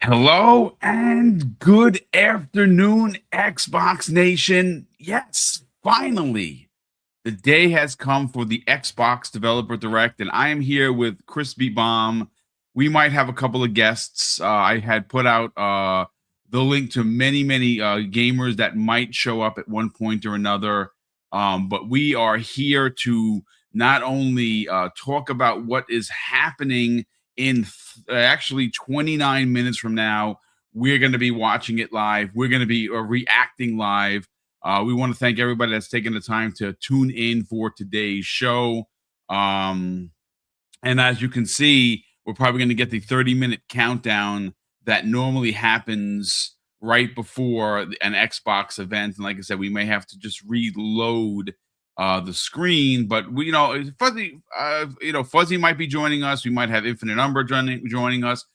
Hello and good afternoon, Xbox Nation. Yes, finally, the day has come for the Xbox Developer Direct, and I am here with Crispy Bomb. We might have a couple of guests. I had put out the link to many gamers that might show up at one point or another. But we are here to not only talk about what is happening in actually 29 minutes from now. We're going to be watching it live. We're going to be reacting live. We want to thank everybody that's taken the time to tune in for today's show. And as you can see, we're probably going to get the 30-minute countdown that normally happens right before an Xbox event. And like I said, we may have to just reload the screen, but Fuzzy might be joining us. We might have Infinite Umber joining us.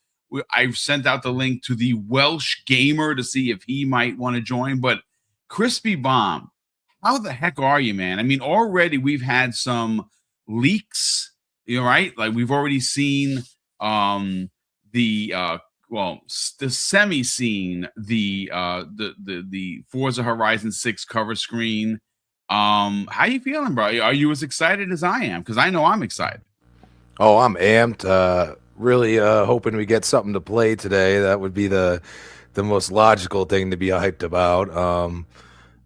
I've sent out the link to the Welsh Gamer to see if he might want to join. But Crispy Bomb, how the heck are you, man? I mean, already we've had some leaks, right? Like we've already seen the semi scene, the Forza Horizon 6 cover screen. How you feeling, bro? Are you as excited as I am? Because I know I'm excited. Oh, I'm amped. Really hoping we get something to play today. That would be the most logical thing to be hyped about.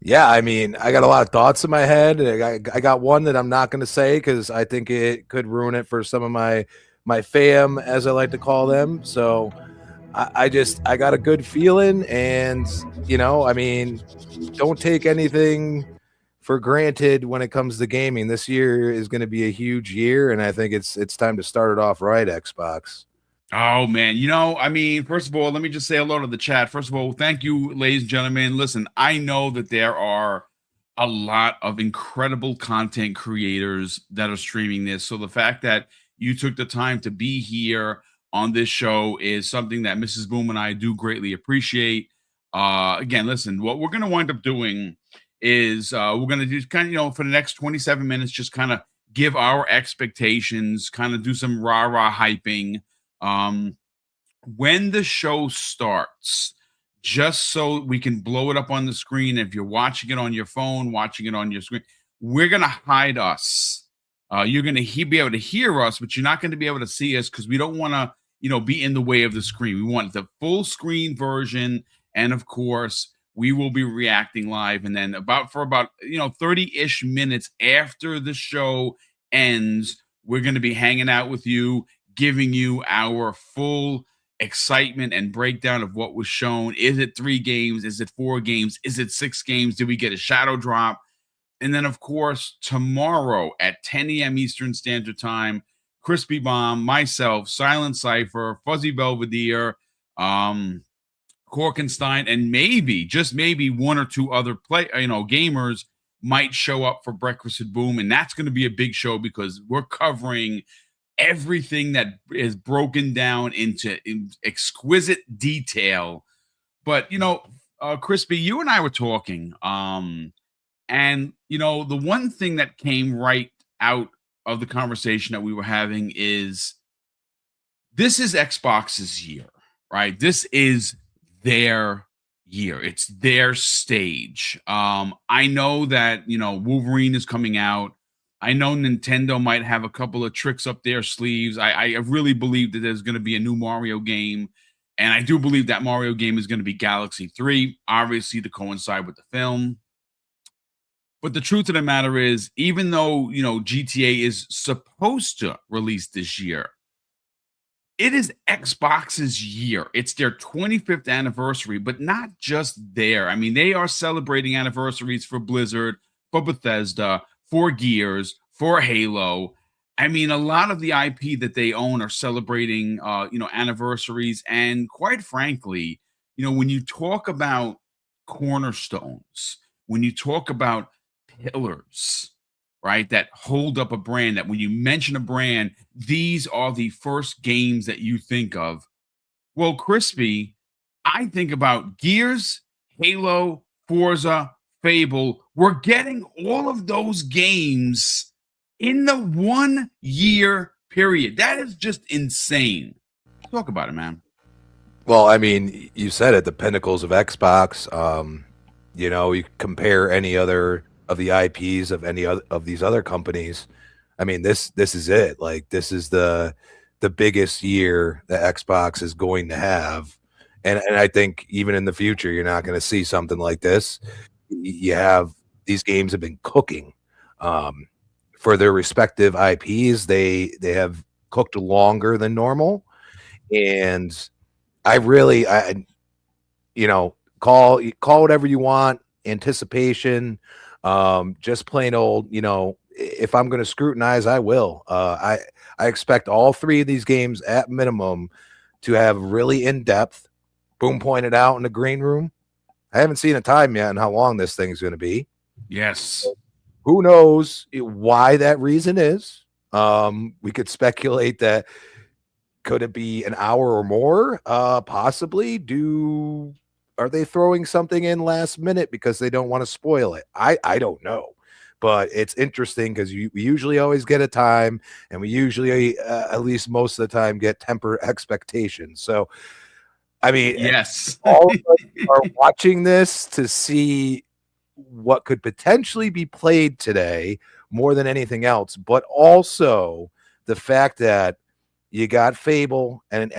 Yeah, I mean, I got a lot of thoughts in my head. I got one that I'm not going to say because I think it could ruin it for some of my fam, as I like to call them. So I got a good feeling, and I mean, don't take anything for granted when it comes to gaming. This year is going to be a huge year, and I think it's time to start it off right, Xbox. Oh man, I mean, first of all, let me just say hello to the chat. First of all, thank you, ladies and gentlemen. Listen, I know that there are a lot of incredible content creators that are streaming this. So the fact that you took the time to be here on this show is something that Mrs. Boom and I do greatly appreciate. Again, listen, what we're going to wind up doing is we're going to do kind of, for the next 27 minutes, just kind of give our expectations, kind of do some rah-rah hyping. um, when the show starts, just so we can blow it up on the screen. If you're watching it on your phone, watching it on your screen, we're gonna hide us. You're gonna be able to hear us, but you're not going to be able to see us because we don't want to, be in the way of the screen. We want the full screen version, and of course, we will be reacting live. And then for about 30-ish minutes after the show ends, we're going to be hanging out with you, giving you our full excitement and breakdown of what was shown. Is it 3 games? Is it 4 games? Is it 6 games? Did we get a shadow drop? And then, of course, tomorrow at 10 a.m. Eastern Standard Time, Crispy Bomb, myself, Silent Cypher, Fuzzy Belvedere, Korkenstein, and maybe, just maybe, one or two other gamers might show up for Breakfast with Boom. And that's going to be a big show because we're covering everything that is broken down into exquisite detail. But Crispy, you and I were talking, and the one thing that came right out of the conversation that we were having is this is Xbox's year, right? This is their year. It's their stage. I know that Wolverine is coming out. I know Nintendo might have a couple of tricks up their sleeves. I really believe that there's going to be a new Mario game. And I do believe that Mario game is going to be Galaxy 3, obviously to coincide with the film. But the truth of the matter is, even though, GTA is supposed to release this year, it is Xbox's year. It's their 25th anniversary, but not just there. I mean, they are celebrating anniversaries for Blizzard, for Bethesda, for Gears, for Halo. I mean, a lot of the IP that they own are celebrating, anniversaries. And quite frankly, when you talk about cornerstones, when you talk about pillars, right, that hold up a brand, that when you mention a brand, these are the first games that you think of. Well, Crispy, I think about Gears, Halo, Forza, Fable. We're getting all of those games in the 1 year period. That is just insane. Talk about it, man. Well, I mean, you said it, the pinnacles of Xbox. You compare any other of the IPs of any other of these other companies. I mean, this is it. Like this is the biggest year that Xbox is going to have. And I think even in the future, you're not going to see something like this. You have these games have been cooking um, for their respective IPs. They have cooked longer than normal, and I call whatever you want, anticipation, just plain old, if I'm going to scrutinize, I will. I expect all three of these games at minimum to have really in-depth. Boom pointed out in the green room. I haven't seen a time yet on how long this thing's going to be. Yes. Who knows why that reason is? We could speculate that could it be an hour or more? Possibly. Are they throwing something in last minute because they don't want to spoil it? I don't know. But it's interesting because we usually always get a time, and we usually, at least most of the time, get tempered expectations. So, I mean, Yes. all of us are watching this to see what could potentially be played today more than anything else, but also the fact that you got Fable and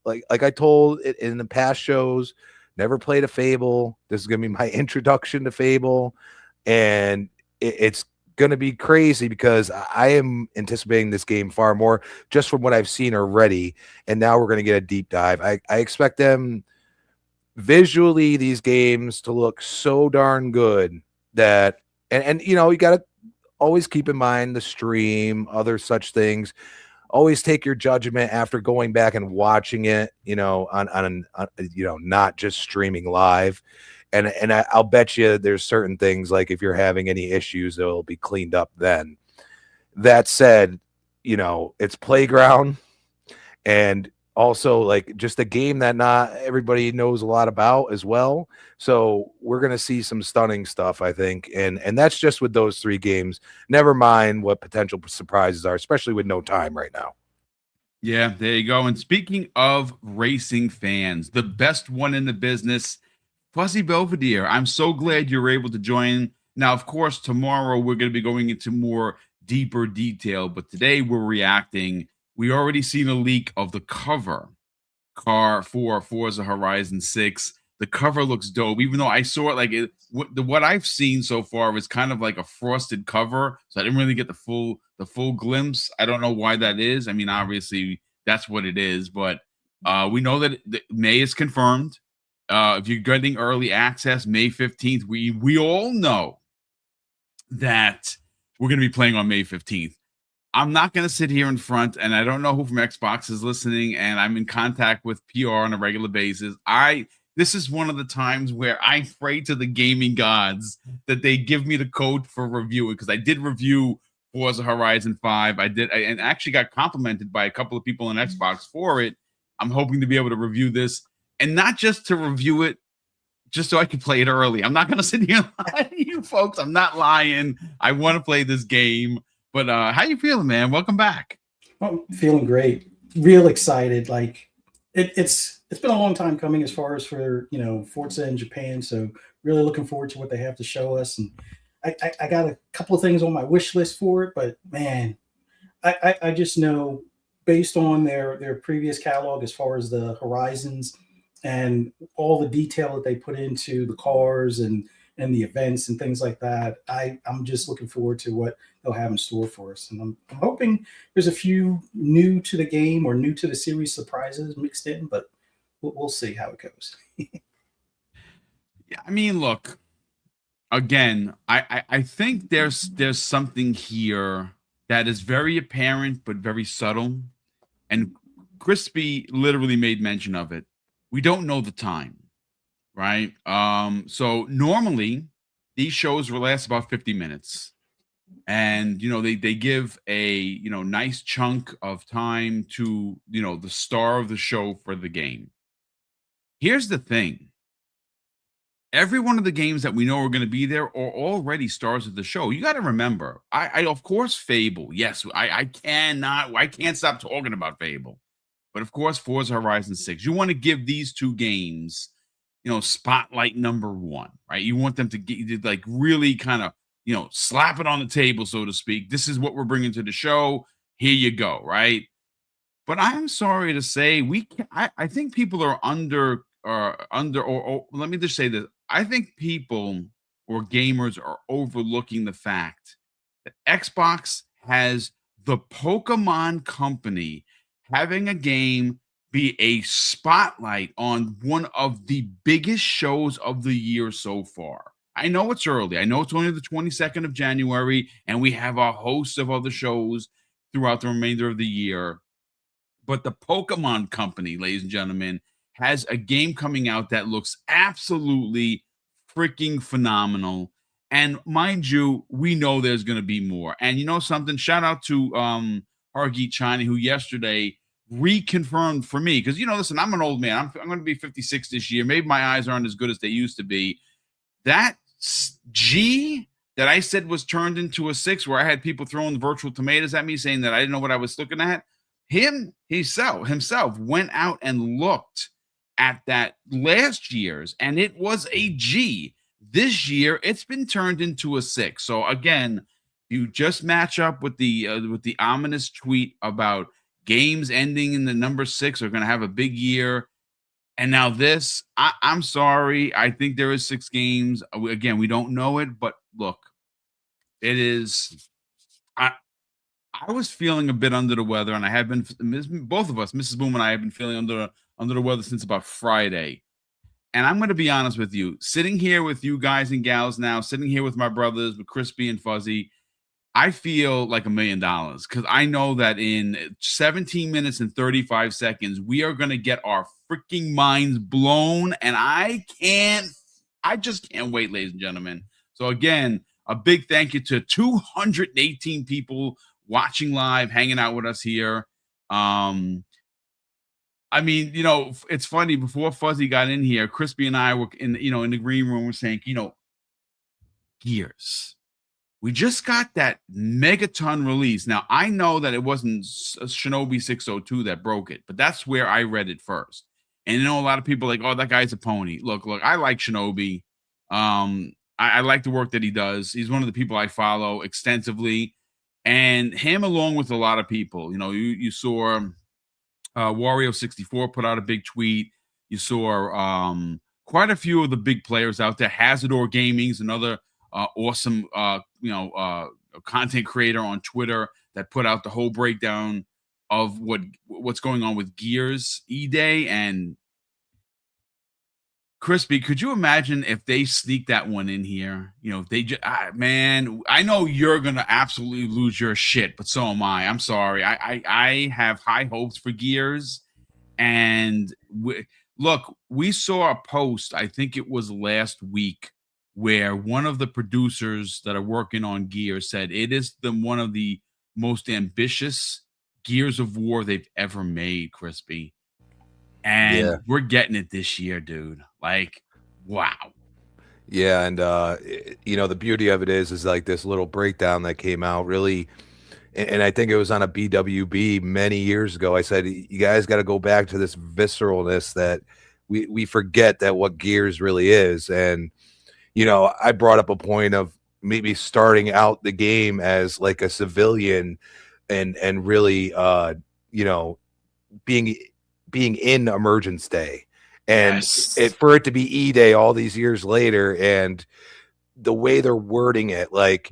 like I told it in the past shows, never played a Fable. This is gonna be my introduction to Fable, and it's gonna be crazy because I am anticipating this game far more just from what I've seen already. And now we're gonna get a deep dive. I expect them visually, these games, to look so darn good that and you gotta always keep in mind the stream, other such things. Always take your judgment after going back and watching it, on not just streaming live. And I'll bet you there's certain things, like if you're having any issues, it'll be cleaned up then. That said, it's Playground, and also like just a game that not everybody knows a lot about as well. So we're gonna see some stunning stuff, I think, and that's just with those three games. Never mind what potential surprises are, especially with no time right now. Yeah, there you go. And speaking of racing fans, the best one in the business, Fuzzy Belvedere. I'm so glad you're able to join. Now, of course, tomorrow we're going to be going into more deeper detail, but today we're reacting. We already seen a leak of the cover car for Forza Horizon 6. The cover looks dope, even though I saw it like what I've seen so far is kind of like a frosted cover, so I didn't really get the full glimpse. I don't know why that is. I mean, obviously that's what it is, but we know that May is confirmed. If you're getting early access, May 15th, we all know that we're going to be playing on May 15th. I'm not going to sit here in front, and I don't know who from Xbox is listening, and I'm in contact with PR on a regular basis. This is one of the times where I pray to the gaming gods that they give me the code for reviewing, because I did review Forza Horizon 5. And actually got complimented by a couple of people on Xbox for it. I'm hoping to be able to review this, and not just to review it, just so I can play it early. I'm not going to sit here and lie to you folks. I'm not lying. I want to play this game. But how you feeling, man? Welcome back. I'm feeling great. Real excited. Like it's been a long time coming as far as for Forza in Japan. So really looking forward to what they have to show us. And I got a couple of things on my wish list for it, but man, I just know based on their previous catalog as far as the Horizons and all the detail that they put into the cars and the events and things like that. I'm just looking forward to what they'll have in store for us. And I'm hoping there's a few new to the game or new to the series surprises mixed in, but we'll see how it goes. Yeah, I mean, look, again, I think there's something here that is very apparent but very subtle. And Crispy literally made mention of it. We don't know the time, right? So normally these shows will last about 50 minutes. And they give a nice chunk of time to the star of the show for the game. Here's the thing. Every one of the games that we know are going to be there are already stars of the show. You got to remember, I of course Fable. Yes, I can't stop talking about Fable. But of course, Forza Horizon 6. You want to give these two games, spotlight number one, right? You want them to get like really kind of, slap it on the table, so to speak. This is what we're bringing to the show. Here you go, right? But I'm sorry to say, I think people are or let me just say this. I think people or gamers are overlooking the fact that Xbox has the Pokemon Company having a game be a spotlight on one of the biggest shows of the year so far. I know it's early. I know it's only the 22nd of January, and we have a host of other shows throughout the remainder of the year. But the Pokemon Company, ladies and gentlemen, has a game coming out that looks absolutely freaking phenomenal. And mind you, we know there's going to be more. And you know something? Shout out to Hargeet China, who yesterday reconfirmed for me, because listen, I'm an old man. I'm going to be 56 this year. Maybe my eyes aren't as good as they used to be. That G that I said was turned into a 6, where I had people throwing virtual tomatoes at me saying that I didn't know what I was looking at. Himself went out and looked at that last year's, and it was a G. This year, it's been turned into a 6. So again, you just match up with the ominous tweet about games ending in the number 6 are going to have a big year. And now this, I'm sorry. I think there is 6 games. Again, we don't know it, but look, it is. I was feeling a bit under the weather, and I have been. Both of us, Mrs. Boom and I, have been feeling under the weather since about Friday. And I'm going to be honest with you. Sitting here with you guys and gals now, sitting here with my brothers, with Crispy and Fuzzy, I feel like $1 million, because I know that in 17 minutes and 35 seconds, we are going to get our freaking minds blown, and I just can't wait, ladies and gentlemen. So again, a big thank you to 218 people watching live, hanging out with us here. I mean, it's funny. Before Fuzzy got in here, Crispy and I were in the green room. We're saying, Gears. We just got that megaton release. Now, I know that it wasn't Shinobi 602 that broke it, but that's where I read it first. And a lot of people are like, oh, that guy's a pony. Look, I like Shinobi. I like the work that he does. He's one of the people I follow extensively. And him, along with a lot of people, you saw Wario64 put out a big tweet. You saw quite a few of the big players out there. Hazardor Gaming's another awesome, content creator on Twitter that put out the whole breakdown of what's going on with Gears E-Day. And Crispy, could you imagine if they sneak that one in here? If they just, man, I know you're going to absolutely lose your shit, but so am I. I'm sorry. I have high hopes for Gears. And look, we saw a post, I think it was last week, where one of the producers that are working on Gears said it is one of the most ambitious Gears of War they've ever made, Crispy. And we're getting it this year, dude. Like, wow. Yeah, and the beauty of it is like this little breakdown that came out really, and I think it was on a BWB many years ago. I said, you guys got to go back to this visceralness that we forget that what Gears really is. And I brought up a point of maybe starting out the game as like a civilian and really being in Emergence Day, and for it to be E-Day all these years later, and the way they're wording it, like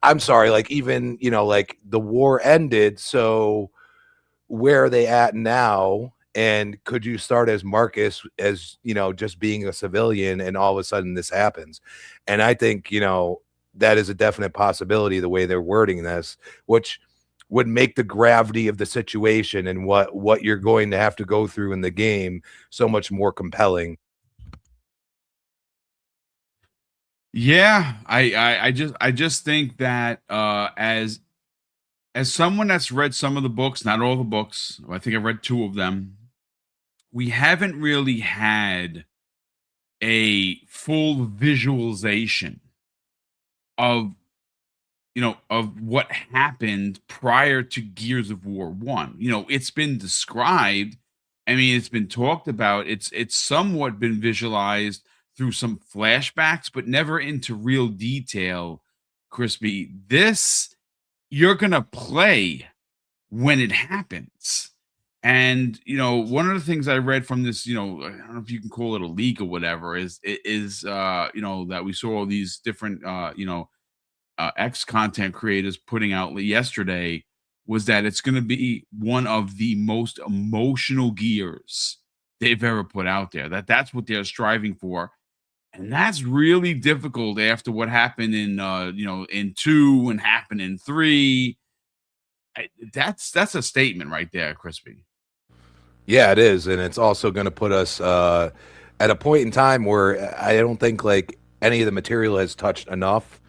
I'm sorry, like even like the war ended, so where are they at now? And could you start as Marcus as just being a civilian, and all of a sudden this happens? And I think that is a definite possibility, the way they're wording this, which would make the gravity of the situation and what you're going to have to go through in the game so much more compelling. Yeah, I just think that as someone that's read some of the books, not all the books, I think I've read 2 of them, we haven't really had a full visualization of of what happened prior to Gears of War 1. It's been described. I mean, it's been talked about. It's somewhat been visualized through some flashbacks, but never into real detail. Crispy, this you're gonna play when it happens. And one of the things I read from this, I don't know if you can call it a leak or whatever, is that we saw all these different X content creators putting out yesterday, was that it's going to be one of the most emotional Gears they've ever put out there. That's what they're striving for, and that's really difficult after what happened in 2 and happened in 3. That's a statement right there, Crispy. Yeah, it is, and it's also going to put us at a point in time where I don't think like any of the material has touched enough.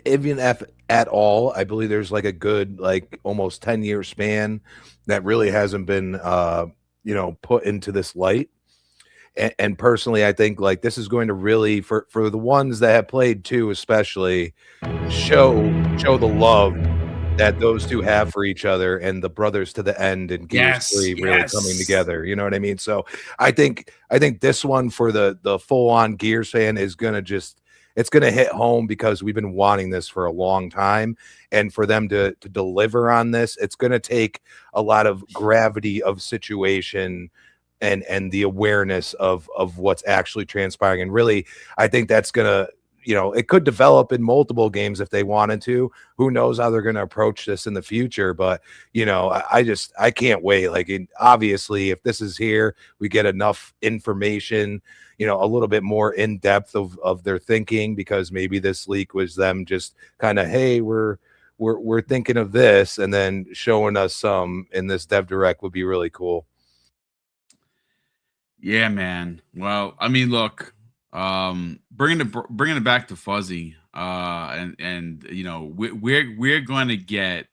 Even if at all, I believe there's like a good like almost 10-year span that really hasn't been put into this light. And personally, I think like this is going to really for the ones that have played 2 especially show the love that those two have for each other, and the brothers to the end and Gears 3 really coming together. You know what I mean? So I think this one for the full on Gears fan is gonna it's gonna hit home, because we've been wanting this for a long time, and for them to deliver on this, it's gonna take a lot of gravity of situation and the awareness of what's actually transpiring. And really, I think that's gonna it could develop in multiple games if they wanted to. Who knows how they're going to approach this in the future? But I can't wait. Like, obviously, if this is here, we get enough information, a little bit more in depth of their thinking, because maybe this leak was them just kind of, hey, we're thinking of this, and then showing us some in this dev direct would be really cool. Yeah, man. Well, I mean, look, bringing it back to Fuzzy, and we're going to get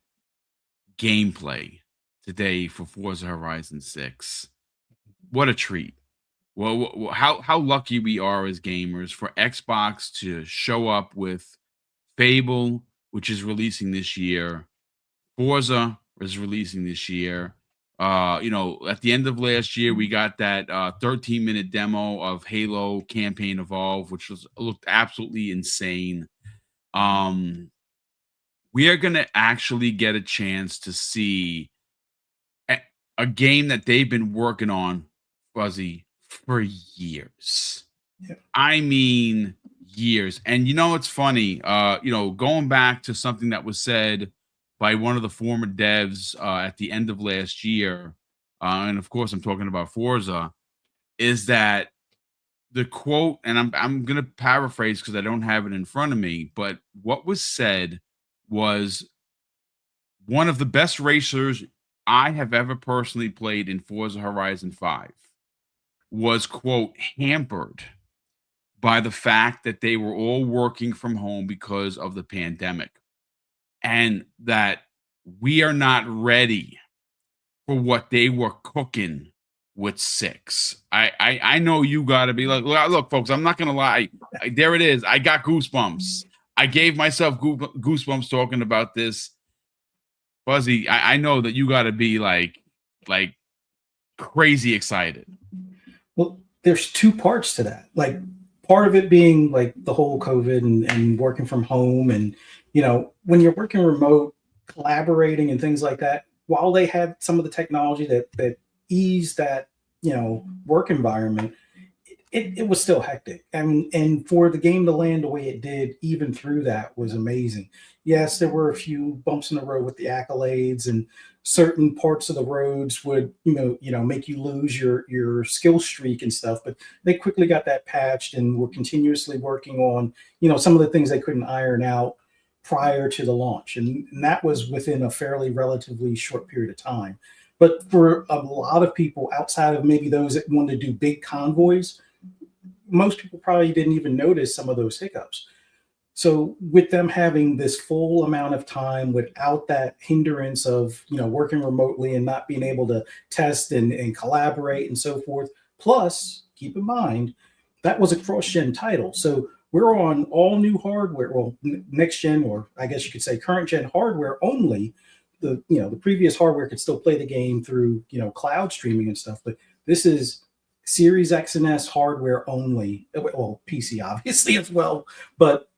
gameplay today for Forza Horizon 6. What a treat. Well, how lucky we are as gamers for Xbox to show up with Fable, which is releasing this year. Forza is releasing this year. At the end of last year, we got that 13-minute demo of Halo Campaign Evolve, which looked absolutely insane. We are going to actually get a chance to see a game that they've been working on, Fuzzy, for years. Yeah. I mean, years. And it's funny, going back to something that was said by one of the former devs at the end of last year, and of course I'm talking about Forza, is that the quote, and I'm going to paraphrase because I don't have it in front of me, but what was said was, one of the best racers I have ever personally played in Forza Horizon 5 was, quote, hampered by the fact that they were all working from home because of the pandemic, and that we are not ready for what they were cooking with 6. I know you got to be like, look, folks, I'm not going to lie. There it is. I got goosebumps. I gave myself goosebumps talking about this. Fuzzy, I know that you got to be like crazy excited. Well, there's 2 parts to that. Like, part of it being like the whole COVID and working from home, and when you're working remote, collaborating and things like that, while they had some of the technology that eased that work environment, it was still hectic. And for the game to land the way it did, even through that, was amazing. Yes, there were a few bumps in the road with the accolades, and certain parts of the roads would make you lose your skill streak and stuff, but they quickly got that patched, and were continuously working on some of the things they couldn't iron out prior to the launch, and that was within a fairly relatively short period of time. But for a lot of people outside of maybe those that wanted to do big convoys, most people probably didn't even notice some of those hiccups. So with them having this full amount of time without that hindrance of working remotely and not being able to test and collaborate and so forth, plus keep in mind that was a cross-gen title. So we're on all new hardware, well, next gen, or I guess you could say current gen hardware only. The previous hardware could still play the game through cloud streaming and stuff, but this is Series X and S hardware only. Well, PC obviously as well, but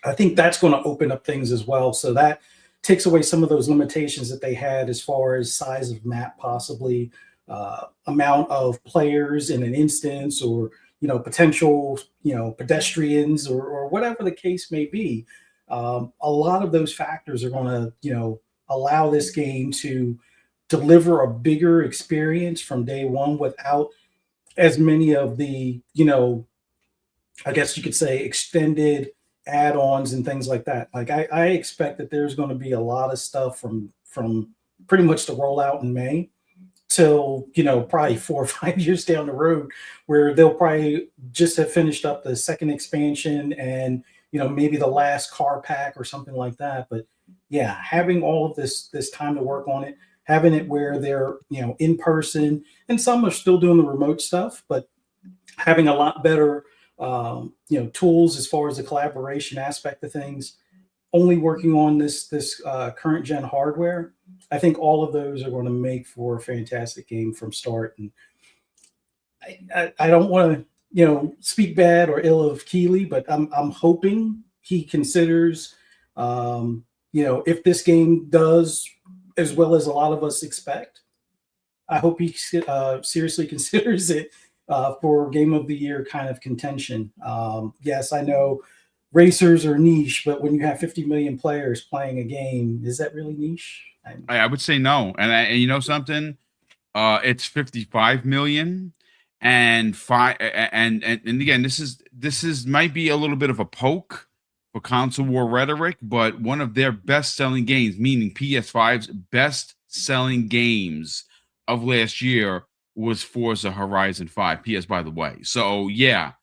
I think that's going to open up things as well. So that takes away some of those limitations that they had as far as size of map, possibly amount of players in an instance, or potential pedestrians, or whatever the case may be. A lot of those factors are going to allow this game to deliver a bigger experience from day one without as many of the I guess you could say extended add-ons and things like that. Like I expect that there's going to be a lot of stuff from pretty much the rollout in May till probably 4 or 5 years down the road, where they'll probably just have finished up the second expansion and maybe the last car pack or something like that. But yeah, having all of this time to work on it, having it where they're in person, and some are still doing the remote stuff, but having a lot better tools as far as the collaboration aspect of things, only working on this current gen hardware. I think all of those are going to make for a fantastic game from start. And I don't want to speak bad or ill of Keighley, but I'm hoping he considers if this game does as well as a lot of us expect, I hope he seriously considers it for Game of the Year kind of contention. Yes, I know racers are niche, but when you have 50 million players playing a game, is that really niche? I would say no. And you know something? It's 55 million. And again, this is might be a little bit of a poke for console war rhetoric, but one of their best-selling games, meaning PS5's best-selling games of last year, was Forza Horizon 5. PS, by the way. So yeah.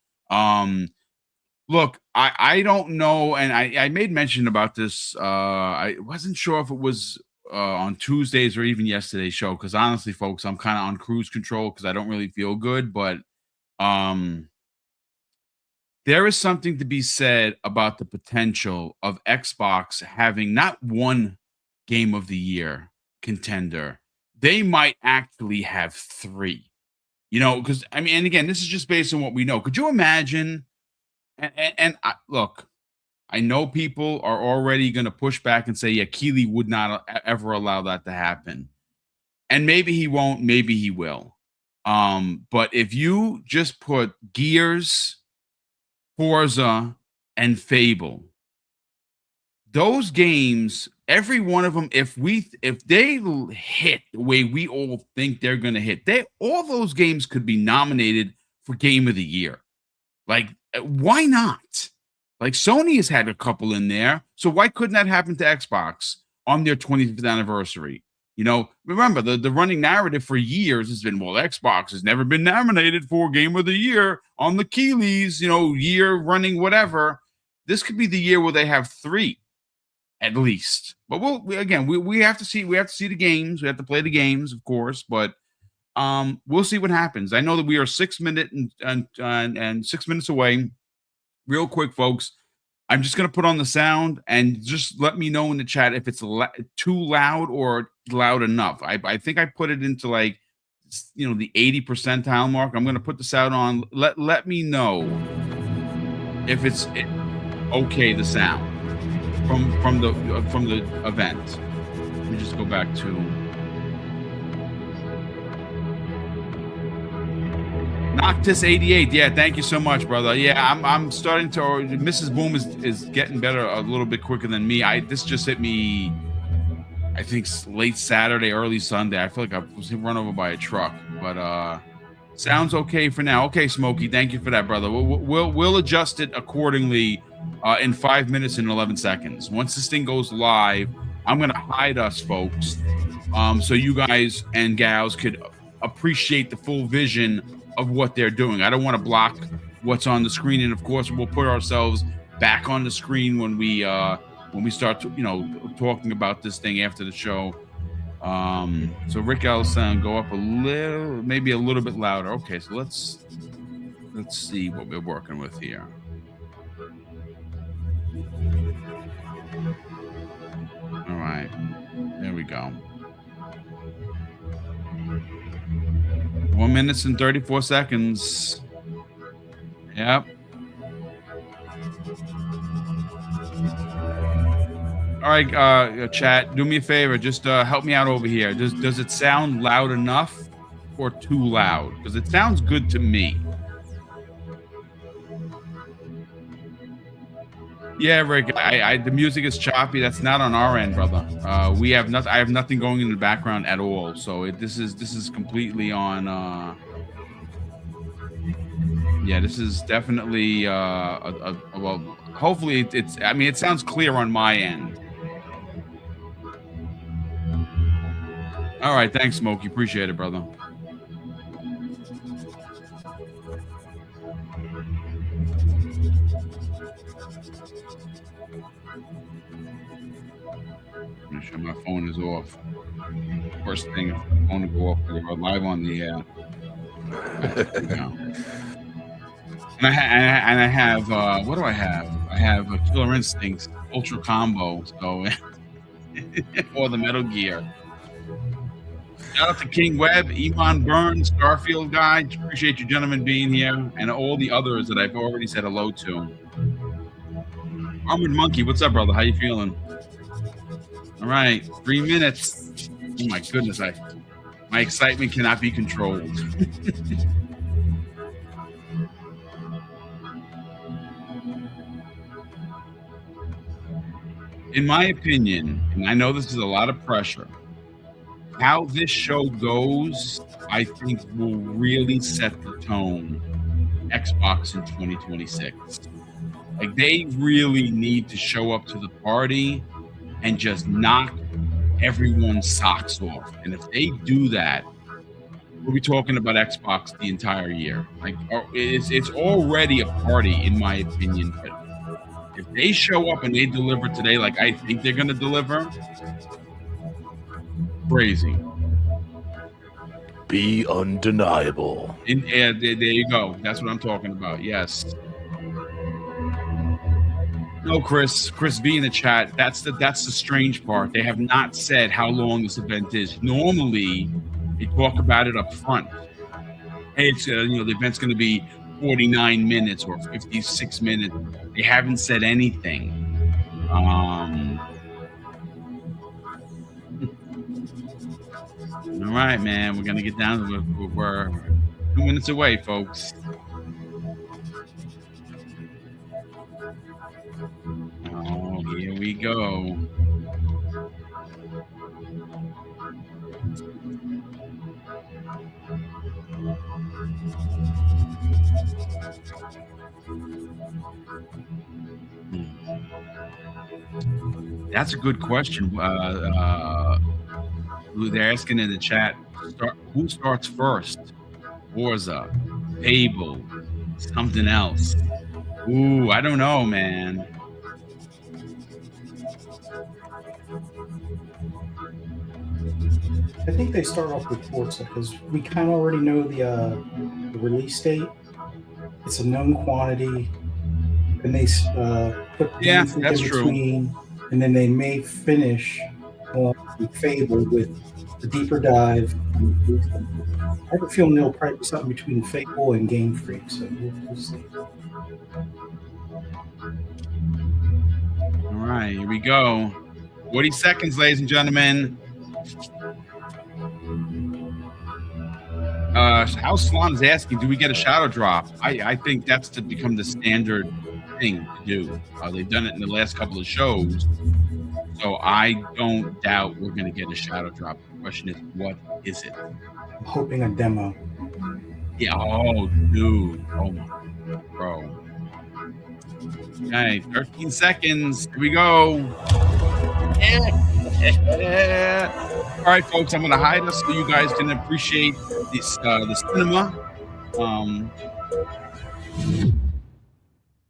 Look, I don't know, and I made mention about this. I wasn't sure if it was on Tuesdays or even yesterday's show, because honestly, folks, I'm kind of on cruise control because I don't really feel good. But there is something to be said about the potential of Xbox having not one Game of the Year contender. They might actually have 3. Because I mean, and again, this is just based on what we know. Could you imagine? And look, I know people are already going to push back and say, yeah, Keighley would not ever allow that to happen. And maybe he won't, maybe he will. But if you just put Gears, Forza, and Fable, those games, every one of them, if they hit the way we all think they're going to hit, all those games could be nominated for Game of the Year. Like, why not? Like, Sony has had a couple in there, so why couldn't that happen to Xbox on their 25th anniversary? Remember, the running narrative for years has been, well, Xbox has never been nominated for Game of the Year on the Keighley's, year running whatever. This could be the year where they have 3, at least. But we have to see. We have to see the games. We have to play the games, of course, but we'll see what happens. I know that we are 6 minutes and 6 minutes away. Real quick, folks, I'm just going to put on the sound and just let me know in the chat if it's too loud or loud enough. I think I put it into the 80 percentile mark. I'm going to put the sound on. Let me know if it's okay, the sound from the event. Let me just go back to Noctis 88. Yeah, thank you so much, brother. Yeah, I'm starting to. Mrs. Boom is getting better a little bit quicker than me. This just hit me, I think, late Saturday, early Sunday. I feel like I was run over by a truck, but sounds okay for now. Okay, Smokey, thank you for that, brother. We'll adjust it accordingly in 5 minutes and 11 seconds. Once this thing goes live, I'm gonna hide us, folks, so you guys and gals could appreciate the full vision of what they're doing. I don't want to block what's on the screen, and of course we'll put ourselves back on the screen when we start talking about this thing after the show. So Rick L's sound go up maybe a little bit louder. Okay, so let's see what we're working with here. All right. There we go. 1 minute and 34 seconds. Yep. All right, chat, do me a favor. Just help me out over here. Does it sound loud enough or too loud? Because it sounds good to me. Yeah, Rick. The music is choppy. That's not on our end, brother. We have nothing. I have nothing going in the background at all. So this is completely on. Yeah, this is definitely well. Hopefully, it's. I mean, it sounds clear on my end. All right, thanks, Smokey. Appreciate it, brother. Make sure my phone is off. First thing, if the phone will go off, we're live on the air. There we go. And I have what do I have? I have a Killer Instincts Ultra Combo, so or the Metal Gear. Shout out to King Webb, Iman Burns, Starfield Guy. Appreciate you gentlemen being here, and all the others that I've already said hello to. Armored Monkey, what's up, brother? How you feeling? All right, 3 minutes. Oh my goodness, my excitement cannot be controlled. In my opinion, and I know this is a lot of pressure, how this show goes, I think will really set the tone Xbox in 2026. Like, they really need to show up to the party and just knock everyone's socks off. And if they do that, we'll be talking about Xbox the entire year. Like, it's already a party, in my opinion. But if they show up and they deliver today, like I think they're going to deliver, crazy. Be undeniable. There you go. That's what I'm talking about. Yes. No, Chris V in the chat. That's the strange part. They have not said how long this event is. Normally, they talk about it up front. Hey, it's the event's going to be 49 minutes or 56 minutes. They haven't said anything. All right, man. We're going to get down to it. We're 2 minutes away, folks. Oh, here we go. That's a good question. They're asking in the chat, who starts first? Forza, Fable, something else. Ooh, I don't know, man. I think they start off with Forza because we kind of already know the release date. It's a known quantity, and they put that's between, and then they may finish Fable with the deeper dive. I have a feeling they'll probably be something between Fable and Game Freak, so we'll see. All right, here we go. 40 seconds, ladies and gentlemen. House Salon is asking, do we get a shadow drop? I think that's to become the standard thing to do. They've done it in the last couple of shows, so I don't doubt we're going to get a shadow drop. The question is, what is it? I'm hoping a demo. Yeah. Oh, dude. Oh, bro. Okay, 13 seconds. Here we go. All right, folks, I'm going to hide us so you guys can appreciate this the cinema.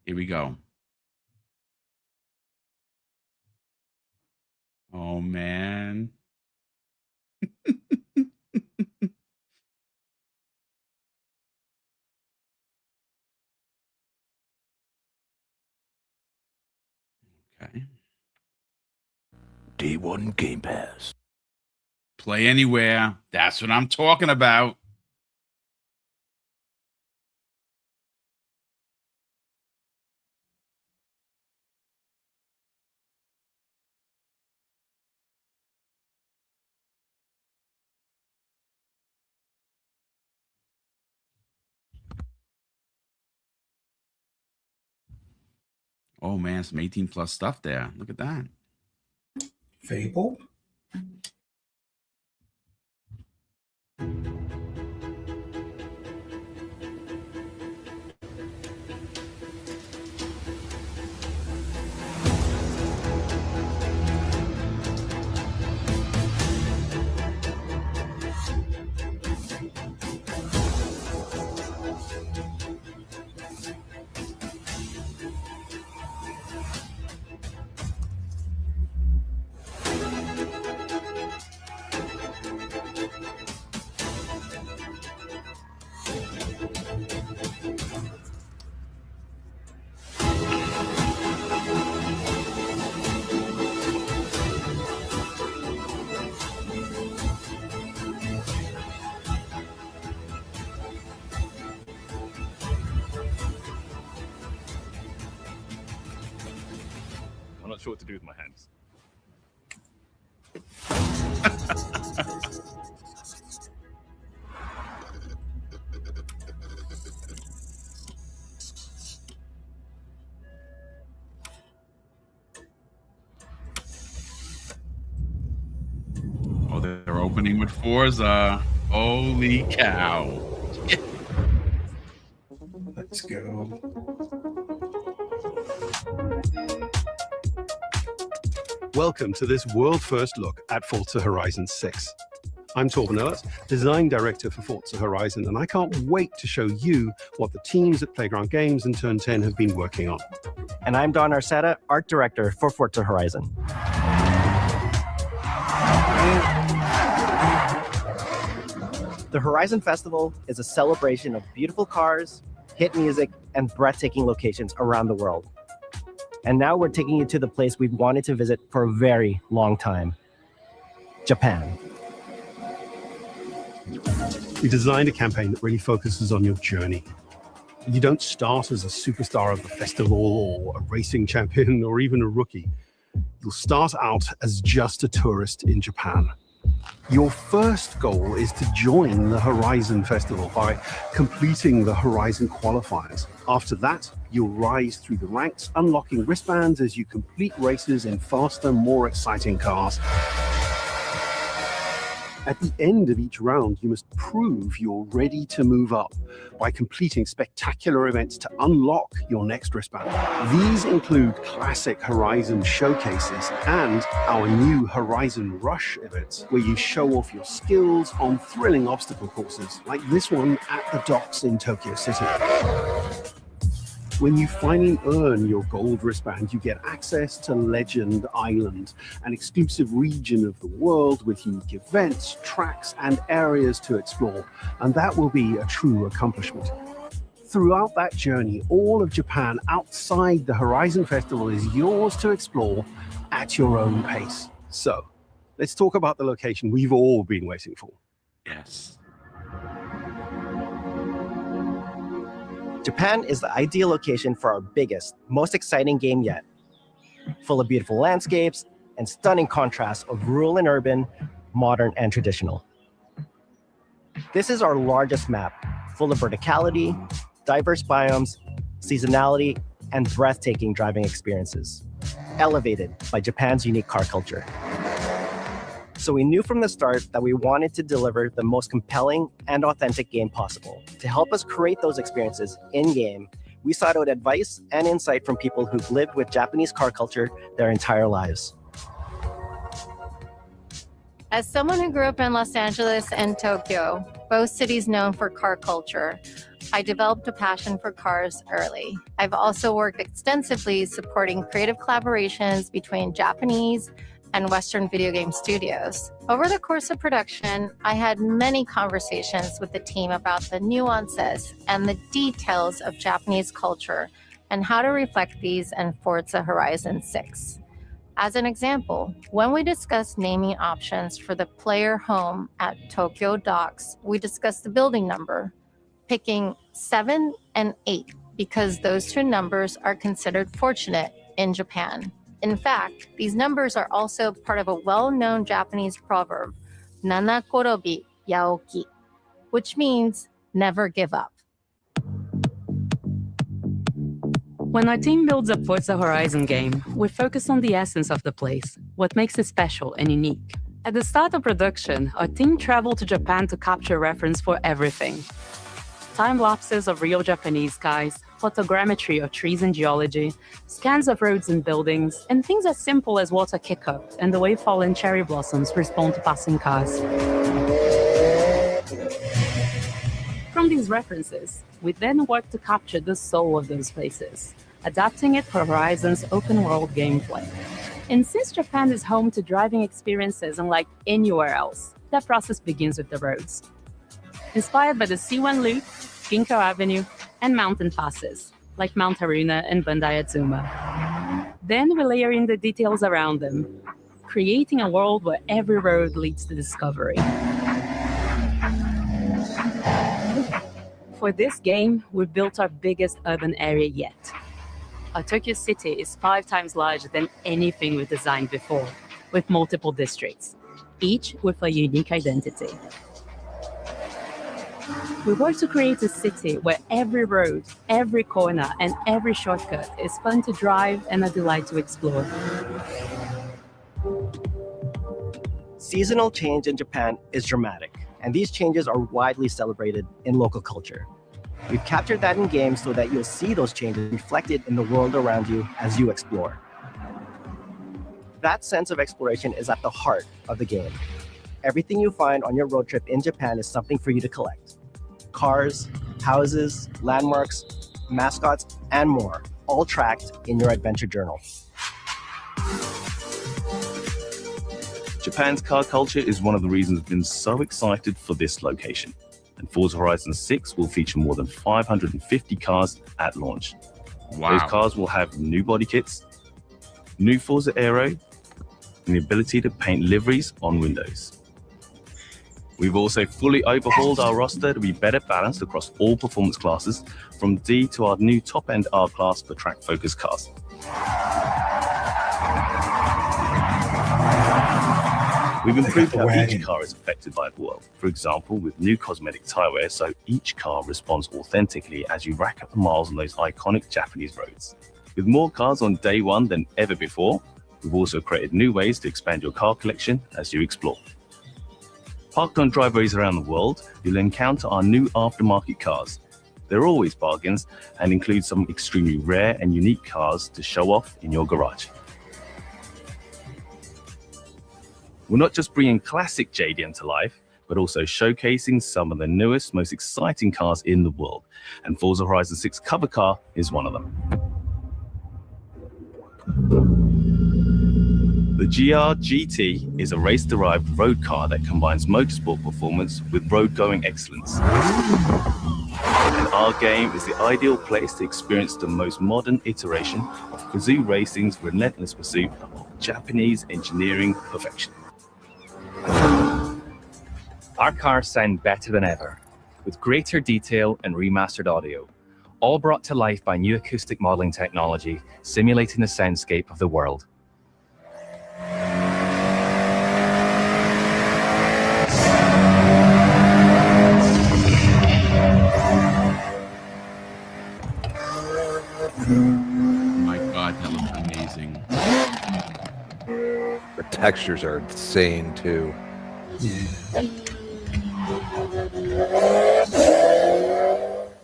Here we go. Oh, man. Okay. Day one Game Pass. Play anywhere. That's what I'm talking about. Oh man, some 18 plus stuff there. Look at that. Fable. I'm not sure what to do with my hands. Oh, they're opening with Forza. Holy cow. Let's go. Welcome to this world-first look at Forza Horizon 6. I'm Torben Ehlert, Design Director for Forza Horizon, and I can't wait to show you what the teams at Playground Games and Turn 10 have been working on. And I'm Don Arceta, Art Director for Forza Horizon. The Horizon Festival is a celebration of beautiful cars, hit music, and breathtaking locations around the world. And now we're taking you to the place we've wanted to visit for a very long time, Japan. We designed a campaign that really focuses on your journey. You don't start as a superstar of the festival or a racing champion or even a rookie. You'll start out as just a tourist in Japan. Your first goal is to join the Horizon Festival by completing the Horizon qualifiers. After that, you'll rise through the ranks, unlocking wristbands as you complete races in faster, more exciting cars. At the end of each round, you must prove you're ready to move up by completing spectacular events to unlock your next wristband. These include classic Horizon showcases and our new Horizon Rush events, where you show off your skills on thrilling obstacle courses, like this one at the docks in Tokyo City. When you finally earn your gold wristband, you get access to Legend Island, an exclusive region of the world with unique events, tracks, and areas to explore. And that will be a true accomplishment. Throughout that journey, all of Japan outside the Horizon Festival is yours to explore at your own pace. So, let's talk about the location we've all been waiting for. Yes. Japan is the ideal location for our biggest, most exciting game yet. Full of beautiful landscapes and stunning contrasts of rural and urban, modern and traditional. This is our largest map, full of verticality, diverse biomes, seasonality, and breathtaking driving experiences, elevated by Japan's unique car culture. So we knew from the start that we wanted to deliver the most compelling and authentic game possible. To help us create those experiences in-game, we sought out advice and insight from people who've lived with Japanese car culture their entire lives. As someone who grew up in Los Angeles and Tokyo, both cities known for car culture, I developed a passion for cars early. I've also worked extensively supporting creative collaborations between Japanese and Western video game studios. Over the course of production, I had many conversations with the team about the nuances and the details of Japanese culture and how to reflect these in Forza Horizon 6. As an example, when we discussed naming options for the player home at Tokyo Docks, we discussed the building number, picking 7 and 8 because those two numbers are considered fortunate in Japan. In fact, these numbers are also part of a well-known Japanese proverb, Nana Korobi Yaoki, which means never give up. When our team builds a Forza Horizon game, we focus on the essence of the place, what makes it special and unique. At the start of production, our team traveled to Japan to capture reference for everything. Time lapses of real Japanese skies, photogrammetry of trees and geology, scans of roads and buildings, and things as simple as water kick-up and the way fallen cherry blossoms respond to passing cars. From these references, we then work to capture the soul of those places, adapting it for Horizon's open-world gameplay. And since Japan is home to driving experiences unlike anywhere else, that process begins with the roads. Inspired by the C1 Loop, Ginkgo Avenue, and mountain passes, like Mount Haruna and Bandai Atsuma. Then we layer in the details around them, creating a world where every road leads to discovery. For this game, we built our biggest urban area yet. Our Tokyo city is 5 times larger than anything we've designed before, with multiple districts, each with a unique identity. We work to create a city where every road, every corner, and every shortcut is fun to drive and a delight to explore. Seasonal change in Japan is dramatic, and these changes are widely celebrated in local culture. We've captured that in games so that you'll see those changes reflected in the world around you as you explore. That sense of exploration is at the heart of the game. Everything you find on your road trip in Japan is something for you to collect. Cars, houses, landmarks, mascots, and more, all tracked in your adventure journal. Japan's car culture is one of the reasons I've been so excited for this location. And Forza Horizon 6 will feature more than 550 cars at launch. Wow. Those cars will have new body kits, new Forza Aero, and the ability to paint liveries on windows. We've also fully overhauled our roster to be better balanced across all performance classes, from D to our new top-end R-Class for track-focused cars. We've improved how each car is affected by the world. For example, with new cosmetic tire wear, so each car responds authentically as you rack up the miles on those iconic Japanese roads. With more cars on day one than ever before, we've also created new ways to expand your car collection as you explore. Parked on driveways around the world, you'll encounter our new aftermarket cars. They're always bargains and include some extremely rare and unique cars to show off in your garage. We're not just bringing classic JDM to life, but also showcasing some of the newest, most exciting cars in the world. And Forza Horizon 6 cover car is one of them. The GR GT is a race-derived road car that combines motorsport performance with road-going excellence. And our game is the ideal place to experience the most modern iteration of Kazoo Racing's relentless pursuit of Japanese engineering perfection. Our cars sound better than ever, with greater detail and remastered audio, all brought to life by new acoustic modeling technology, simulating the soundscape of the world. My God, that looks amazing. The textures are insane too.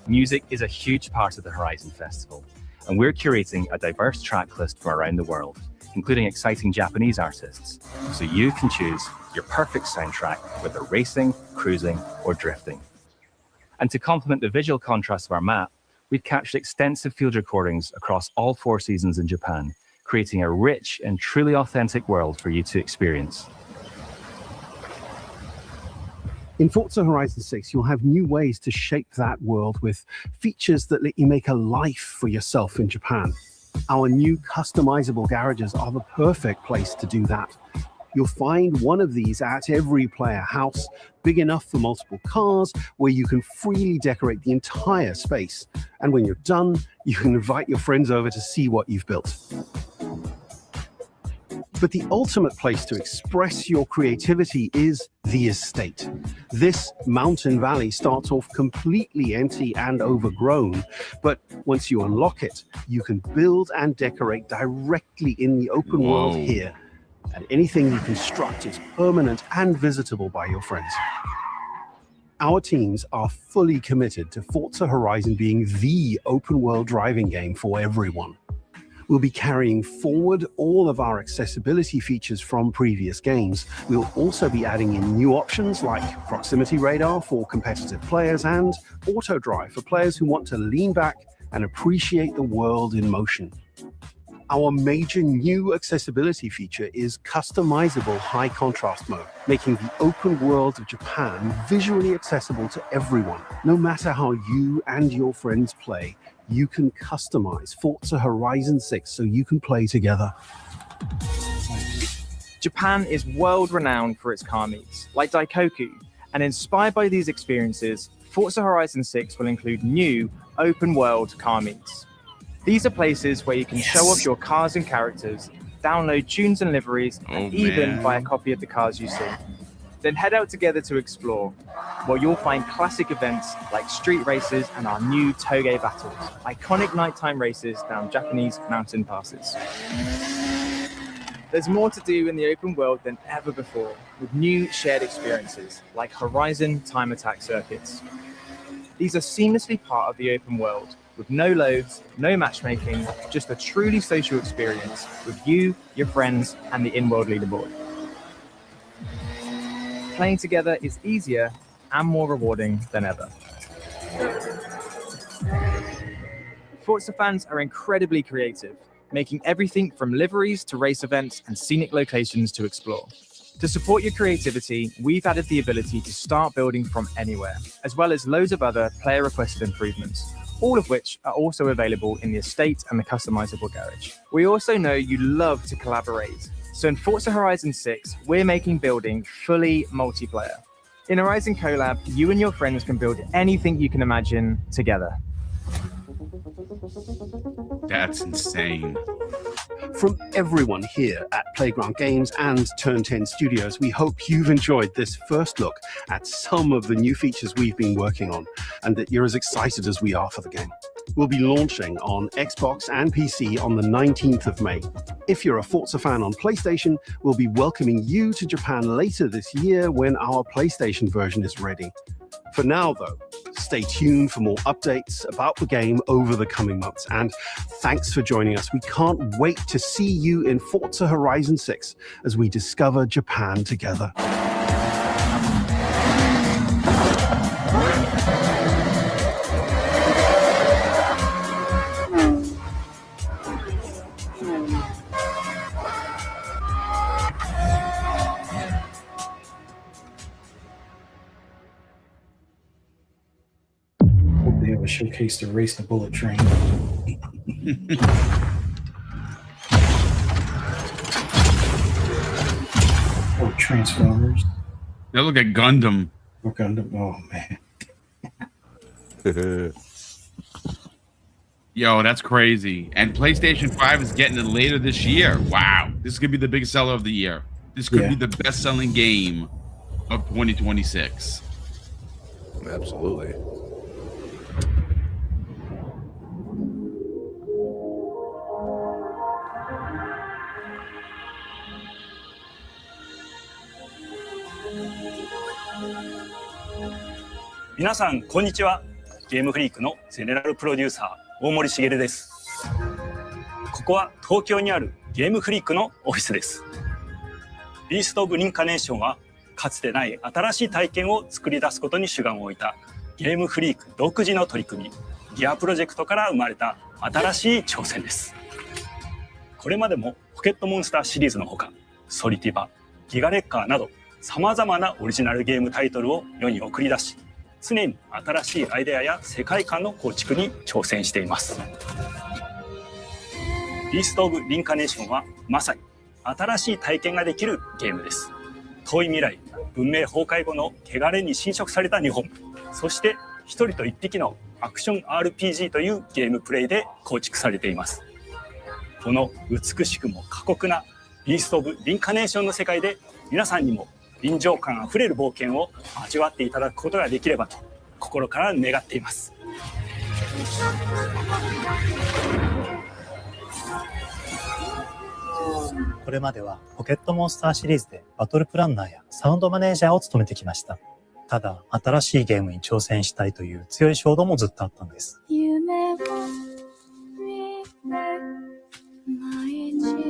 Music is a huge part of the Horizon Festival, and we're curating a diverse track list from around the world, including exciting Japanese artists, so you can choose your perfect soundtrack, whether racing, cruising, or drifting. And to complement the visual contrast of our map, we've captured extensive field recordings across all 4 seasons in Japan, creating a rich and truly authentic world for you to experience. In Forza Horizon 6, you'll have new ways to shape that world with features that let you make a life for yourself in Japan. Our new customizable garages are the perfect place to do that. You'll find one of these at every player house, big enough for multiple cars, where you can freely decorate the entire space. And when you're done, you can invite your friends over to see what you've built. But the ultimate place to express your creativity is the estate. This mountain valley starts off completely empty and overgrown, but once you unlock it, you can build and decorate directly in the open world here. And anything you construct is permanent and visitable by your friends. Our teams are fully committed to Forza Horizon being the open world driving game for everyone. We'll be carrying forward all of our accessibility features from previous games. We'll also be adding in new options like proximity radar for competitive players and auto drive for players who want to lean back and appreciate the world in motion. Our major new accessibility feature is customizable high contrast mode, making the open world of Japan visually accessible to everyone. No matter how you and your friends play, you can customize Forza Horizon 6 so you can play together. Japan is world-renowned for its car meets, like Daikoku, and inspired by these experiences, Forza Horizon 6 will include new open-world car meets. These are places where you can show off your cars and characters, download tunes and liveries, and even buy a copy of the cars you see. Then head out together to explore, where you'll find classic events like street races and our new Toge battles, iconic nighttime races down Japanese mountain passes. There's more to do in the open world than ever before, with new shared experiences like Horizon time attack circuits. These are seamlessly part of the open world, with no loads, no matchmaking, just a truly social experience with you, your friends, and the in-world leaderboard. Playing together is easier and more rewarding than ever. Forza fans are incredibly creative, making everything from liveries to race events and scenic locations to explore. To support your creativity, we've added the ability to start building from anywhere, as well as loads of other player-requested improvements, all of which are also available in the estate and the customizable garage. We also know you love to collaborate, so in Forza Horizon 6, we're making building fully multiplayer. In Horizon Collab, you and your friends can build anything you can imagine together. That's insane. From everyone here at Playground Games and Turn 10 Studios, we hope you've enjoyed this first look at some of the new features we've been working on, and that you're as excited as we are for the game. We'll be launching on Xbox and PC on the 19th of May. If you're a Forza fan on PlayStation, we'll be welcoming you to Japan later this year when our PlayStation version is ready. For now, though, stay tuned for more updates about the game over the coming months. And thanks for joining us. We can't wait to see you in Forza Horizon 6 as we discover Japan together. They have a showcase to race the bullet train. Or Transformers. They look at Gundam. Or Gundam. Oh man. Yo, that's crazy. And PlayStation 5 is getting it later this year. Wow. This could be the biggest seller of the year. This could be the best-selling game of 2026. Absolutely.皆さんこんにちは。ゲームフリークのゼネラルプロデューサー大森茂です。ここは東京にあるゲームフリークのオフィスです。ビースト・オブ・リンカネーションはかつてない新しい体験を作り出すことに主眼を置いたゲームフリーク独自の取り組みギアプロジェクトから生まれた新しい挑戦です。これまでもポケットモンスターシリーズのほかソリティバ、ギガレッカーなどさまざまなオリジナルゲームタイトルを世に送り出し、常に新しいアイデアや世界観の構築に挑戦しています。ビースト・オブ・リンカネーションはまさに新しい体験ができるゲームです。遠い未来、文明崩壊後の汚れに侵食された日本、そして一人と一匹のアクション RPG というゲームプレイで構築されています。この美しくも過酷なビースト・オブ・リンカネーションの世界で、皆さんにも臨場感あふれる冒険を味わっていただくことができればと心から願っています。これまではポケットモンスターシリーズでバトルプランナーやサウンドマネージャーを務めてきました。ただ、新しいゲームに挑戦したいという強い衝動もずっとあったんです。夢を見て舞い散る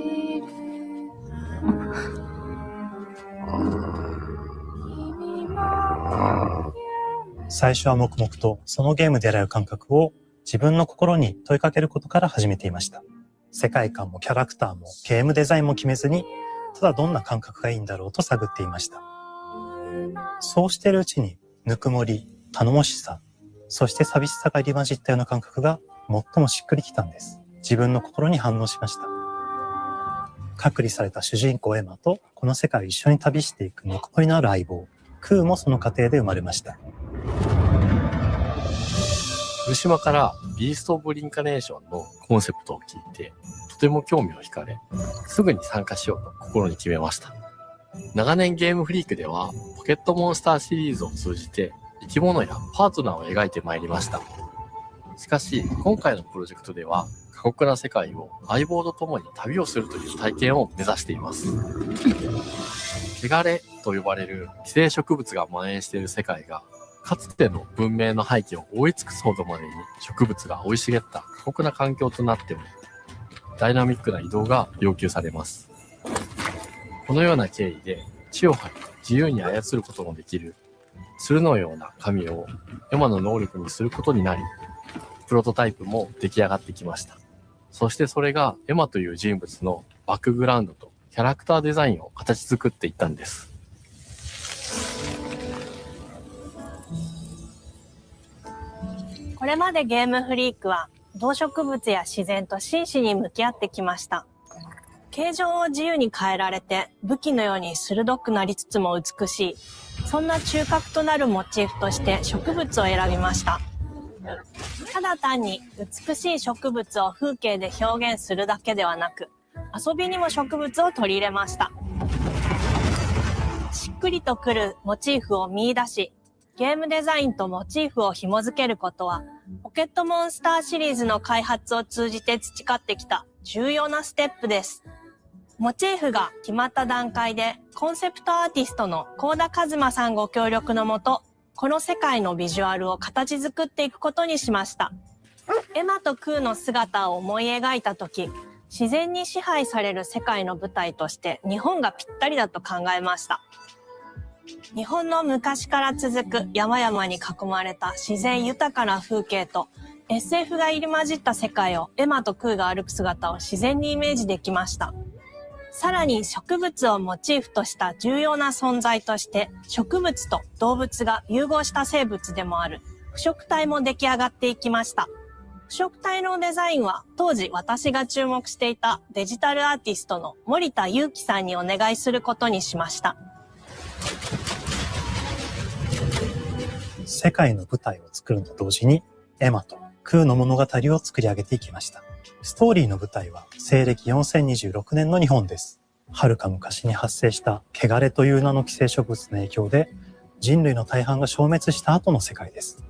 最初は黙々とそのゲームで得られる感覚を自分の心に問いかけることから始めていました。世界観もキャラクターもゲームデザインも決めずに、ただどんな感覚がいいんだろうと探っていました。そうしているうちに、ぬくもり、頼もしさ、そして寂しさが入り混じったような感覚が最もしっくりきたんです。自分の心に反応しました。隔離された主人公エマとこの世界を一緒に旅していくぬくもりのある相棒、クーもその過程で生まれました。福島からビースト・オブ・リンカネーションのコンセプトを聞いて、とても興味を惹かれ、すぐに参加しようと心に決めました。長年ゲームフリークでは、ポケットモンスターシリーズを通じて、生き物やパートナーを描いてまいりました。しかし、今回のプロジェクトでは、過酷な世界を相棒と共に旅をするという体験を目指しています。汚れと呼ばれる寄生植物が蔓延している世界が、かつての文明の廃棄を覆い尽くすほどまでに植物が生い茂った過酷な環境となっても、ダイナミックな移動が要求されます。このような経緯で地を張り自由に操ることのできる鶴のような神をエマの能力にすることになり、プロトタイプも出来上がってきました。そしてそれがエマという人物のバックグラウンドとキャラクターデザインを形作っていったんです。これまでゲームフリークは動植物や自然と真摯に向き合ってきました。形状を自由に変えられて武器のように鋭くなりつつも美しい、そんな中核となるモチーフとして植物を選びました。ただ単に美しい植物を風景で表現するだけではなく、遊びにも植物を取り入れました。しっくりとくるモチーフを見出し、ゲームデザインとモチーフを紐づけることは、ポケットモンスターシリーズの開発を通じて培ってきた重要なステップです。モチーフが決まった段階で、コンセプトアーティストの幸田和馬さんご協力のもと、この世界のビジュアルを形作っていくことにしました。エマとクーの姿を思い描いたとき、自然に支配される世界の舞台として日本がぴったりだと考えました。日本の昔から続く山々に囲まれた自然豊かな風景と SF が入り混じった世界をエマとクーが歩く姿を自然にイメージできました。さらに植物をモチーフとした重要な存在として植物と動物が融合した生物でもある腐植体も出来上がっていきました。腐植体のデザインは当時私が注目していたデジタルアーティストの森田裕樹さんにお願いすることにしました。世界の舞台を作ると同時にエマとクーの物語を作り上げていきました。ストーリーの舞台は西暦4026年の日本です。遥か昔に発生した汚れという名の寄生植物の影響で人類の大半が消滅した後の世界です。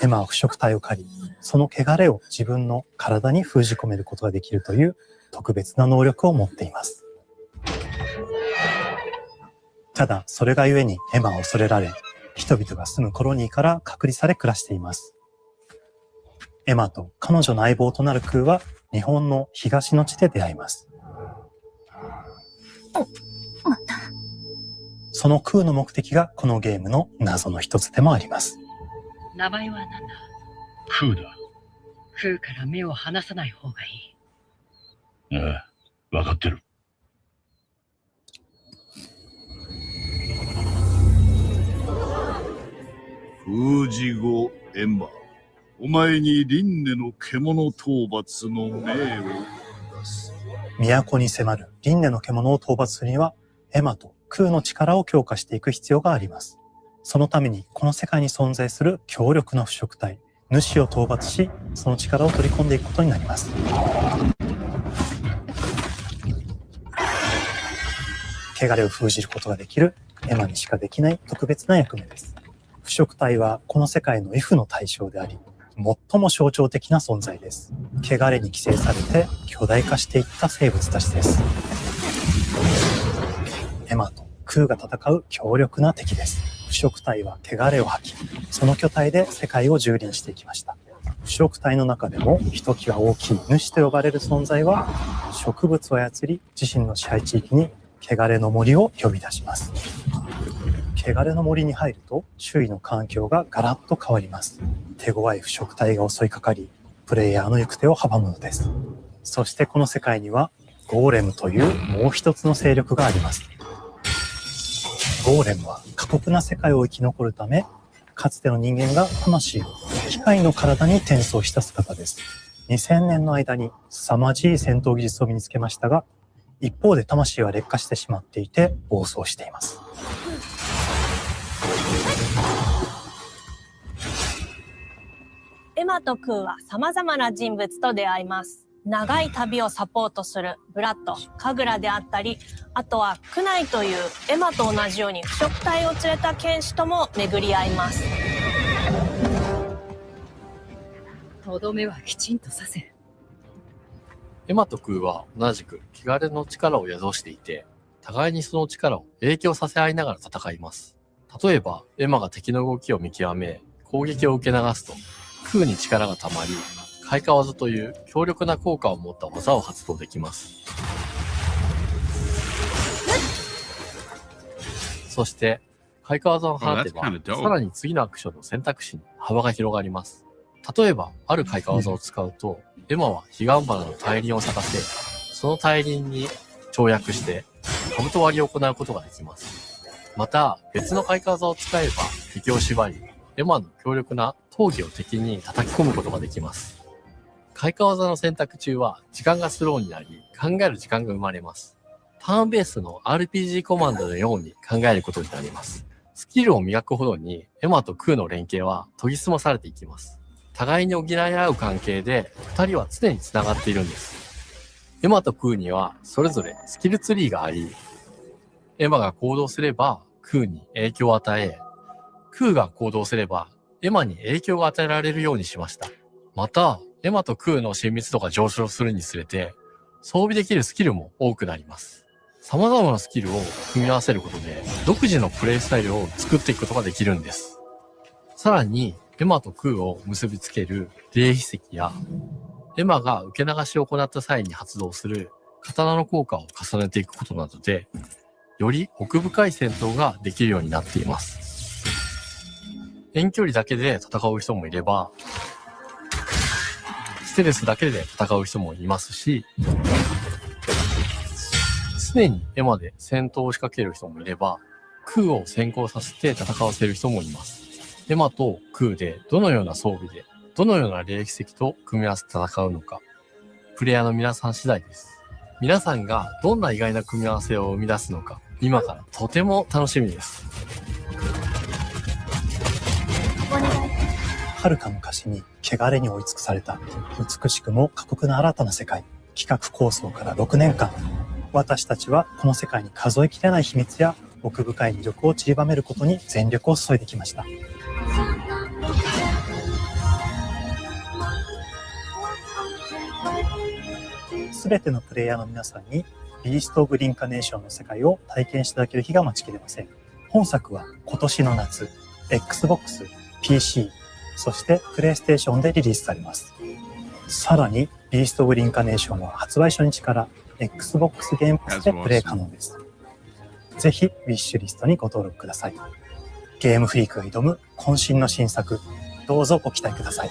エマは腐植体を借り、その汚れを自分の体に封じ込めることができるという特別な能力を持っています。ただ、それがゆえにエマは恐れられ、人々が住むコロニーから隔離され暮らしています。エマと彼女の相棒となるクーは日本の東の地で出会います。そのクーの目的がこのゲームの謎の一つでもあります。名前は何だ？クーだ。クーから目を離さない方がいい。ああ、わかってる。封じ後エンバー、お前に輪廻の獣討伐の命を出す。都に迫る輪廻の獣を討伐するには、エマと空の力を強化していく必要があります。そのためにこの世界に存在する強力な腐食体、主を討伐し、その力を取り込んでいくことになります。汚れを封じることができるエマにしかできない特別な役目です。腐食体はこの世界の F の対象であり、最も象徴的な存在です。汚れに寄生されて巨大化していった生物たちです。エマと空が戦う強力な敵です。腐食体は汚れを吐き、その巨体で世界を蹂躙していきました。腐食体の中でもひときわ大きい主と呼ばれる存在は、植物を操り自身の支配地域に汚れの森を呼び出します。汚れの森に入ると周囲の環境がガラッと変わります。手強い腐食体が襲いかかり、プレイヤーの行く手を阻むのです。そしてこの世界にはゴーレムというもう一つの勢力があります。ゴーレムは過酷な世界を生き残るため、かつての人間が魂を機械の体に転送した姿です。2000年の間に凄まじい戦闘技術を身につけましたが、一方で魂は劣化してしまっていて暴走しています。エマとクーは様々な人物と出会います。長い旅をサポートするブラッド、カグラであったり、あとはクナイというエマと同じように腐食体を連れた剣士とも巡り合います。とどめはきちんとさせ。エマと空は同じく汚れの力を宿していて、互いにその力を影響させ合いながら戦います。例えば、エマが敵の動きを見極め、攻撃を受け流すと、空に力が溜まり、開花技という強力な効果を持った技を発動できます。そして、開花技を放てば、さらに次のアクションの選択肢に幅が広がります。例えば、ある開花技を使うと、エマは彼岸花の大輪を咲かせ、その大輪に跳躍して、兜割りを行うことができます。また、別の開花技を使えば、敵を縛り、エマの強力な闘技を敵に叩き込むことができます。開花技の選択中は時間がスローになり、考える時間が生まれます。ターンベースの RPG コマンドのように考えることになります。スキルを磨くほどにエマとクーの連携は研ぎ澄まされていきます。互いに補い合う関係で二人は常に繋がっているんです。エマとクーにはそれぞれスキルツリーがあり、エマが行動すればクーに影響を与え、クーが行動すればエマに影響が与えられるようにしました。また、エマとクーの親密度が上昇するにつれて、装備できるスキルも多くなります。様々なスキルを組み合わせることで、独自のプレイスタイルを作っていくことができるんです。さらに、エマとクーを結びつける霊秘石や、エマが受け流しを行った際に発動する刀の効果を重ねていくことなどで、より奥深い戦闘ができるようになっています。遠距離だけで戦う人もいれば、ステルスだけで戦う人もいますし、常にエマで戦闘を仕掛ける人もいれば、クーを先行させて戦わせる人もいます。エマとクーでどのような装備で、どのような霊奇跡と組み合わせて戦うのか、プレイヤーの皆さん次第です。皆さんがどんな意外な組み合わせを生み出すのか、今からとても楽しみです。遥か昔に汚れに追い尽くされた美しくも過酷な新たな世界。企画構想から6年間、私たちはこの世界に数えきれない秘密や奥深い魅力を散りばめることに全力を注いできました。すべてのプレイヤーの皆さんにビースト・オブ・リンカネーションの世界を体験していただける日が待ちきれません。本作は今年の夏、Xbox、PC、そしてプレイステーションでリリースされます。さらに、ビースト・オブ・リンカネーションは発売初日から Xbox ゲームパスでプレイ可能です。ぜひ、ウィッシュリストにご登録ください。ゲームフリークが挑む渾身の新作、どうぞご期待ください。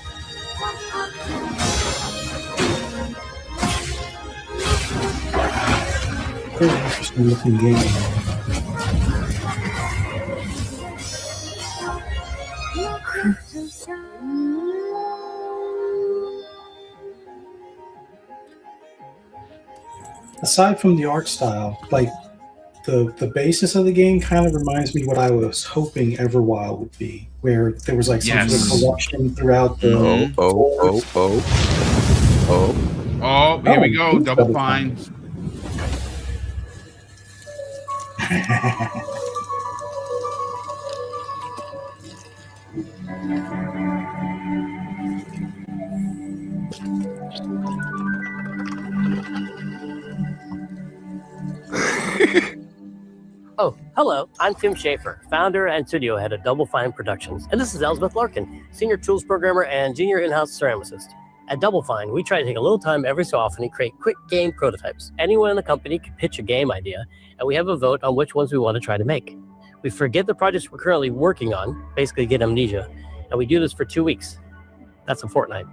aside from the art style, like the basis of the game kind of reminds me what I was hoping Everwild would be, where there was like some sort of corruption throughout the. Oh, here we go. Double Fine. Oh, hello. I'm Tim Schaefer, founder and studio head of Double Fine Productions. And this is Elsbeth Larkin, senior tools programmer and junior in-house ceramicist. At Double Fine, we try to take a little time every so often and create quick game prototypes. Anyone in the company can pitch a game idea, and we have a vote on which ones we want to try to make. We forget the projects we're currently working on, basically get amnesia, and we do this for 2 weeks. That's a fortnight.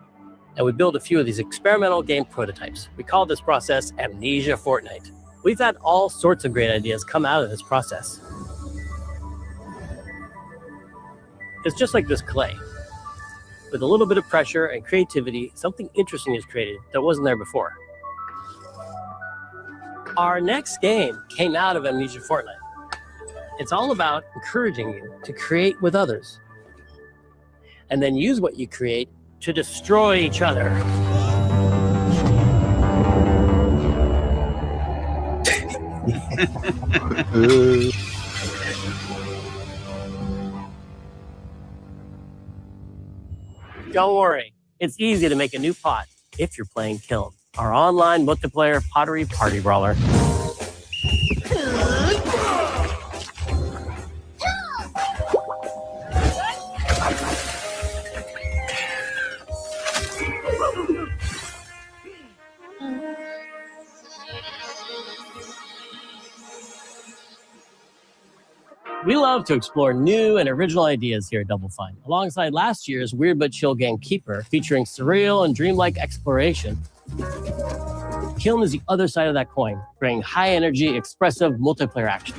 And we build a few of these experimental game prototypes. We call this process Amnesia Fortnight. We've had all sorts of great ideas come out of this process. It's just like this clay. With a little bit of pressure and creativity, something interesting is created that wasn't there before. Our next game came out of Amnesia Fortnight. It's all about encouraging you to create with others, and then use what you create to destroy each other. Don't worry, it's easy to make a new pot if you're playing Kiln, our online multiplayer pottery party brawler. We love to explore new and original ideas here at Double Fine, alongside last year's Weird But Chill game Keeper, featuring surreal and dreamlike exploration. Kiln is the other side of that coin, bringing high-energy, expressive multiplayer action.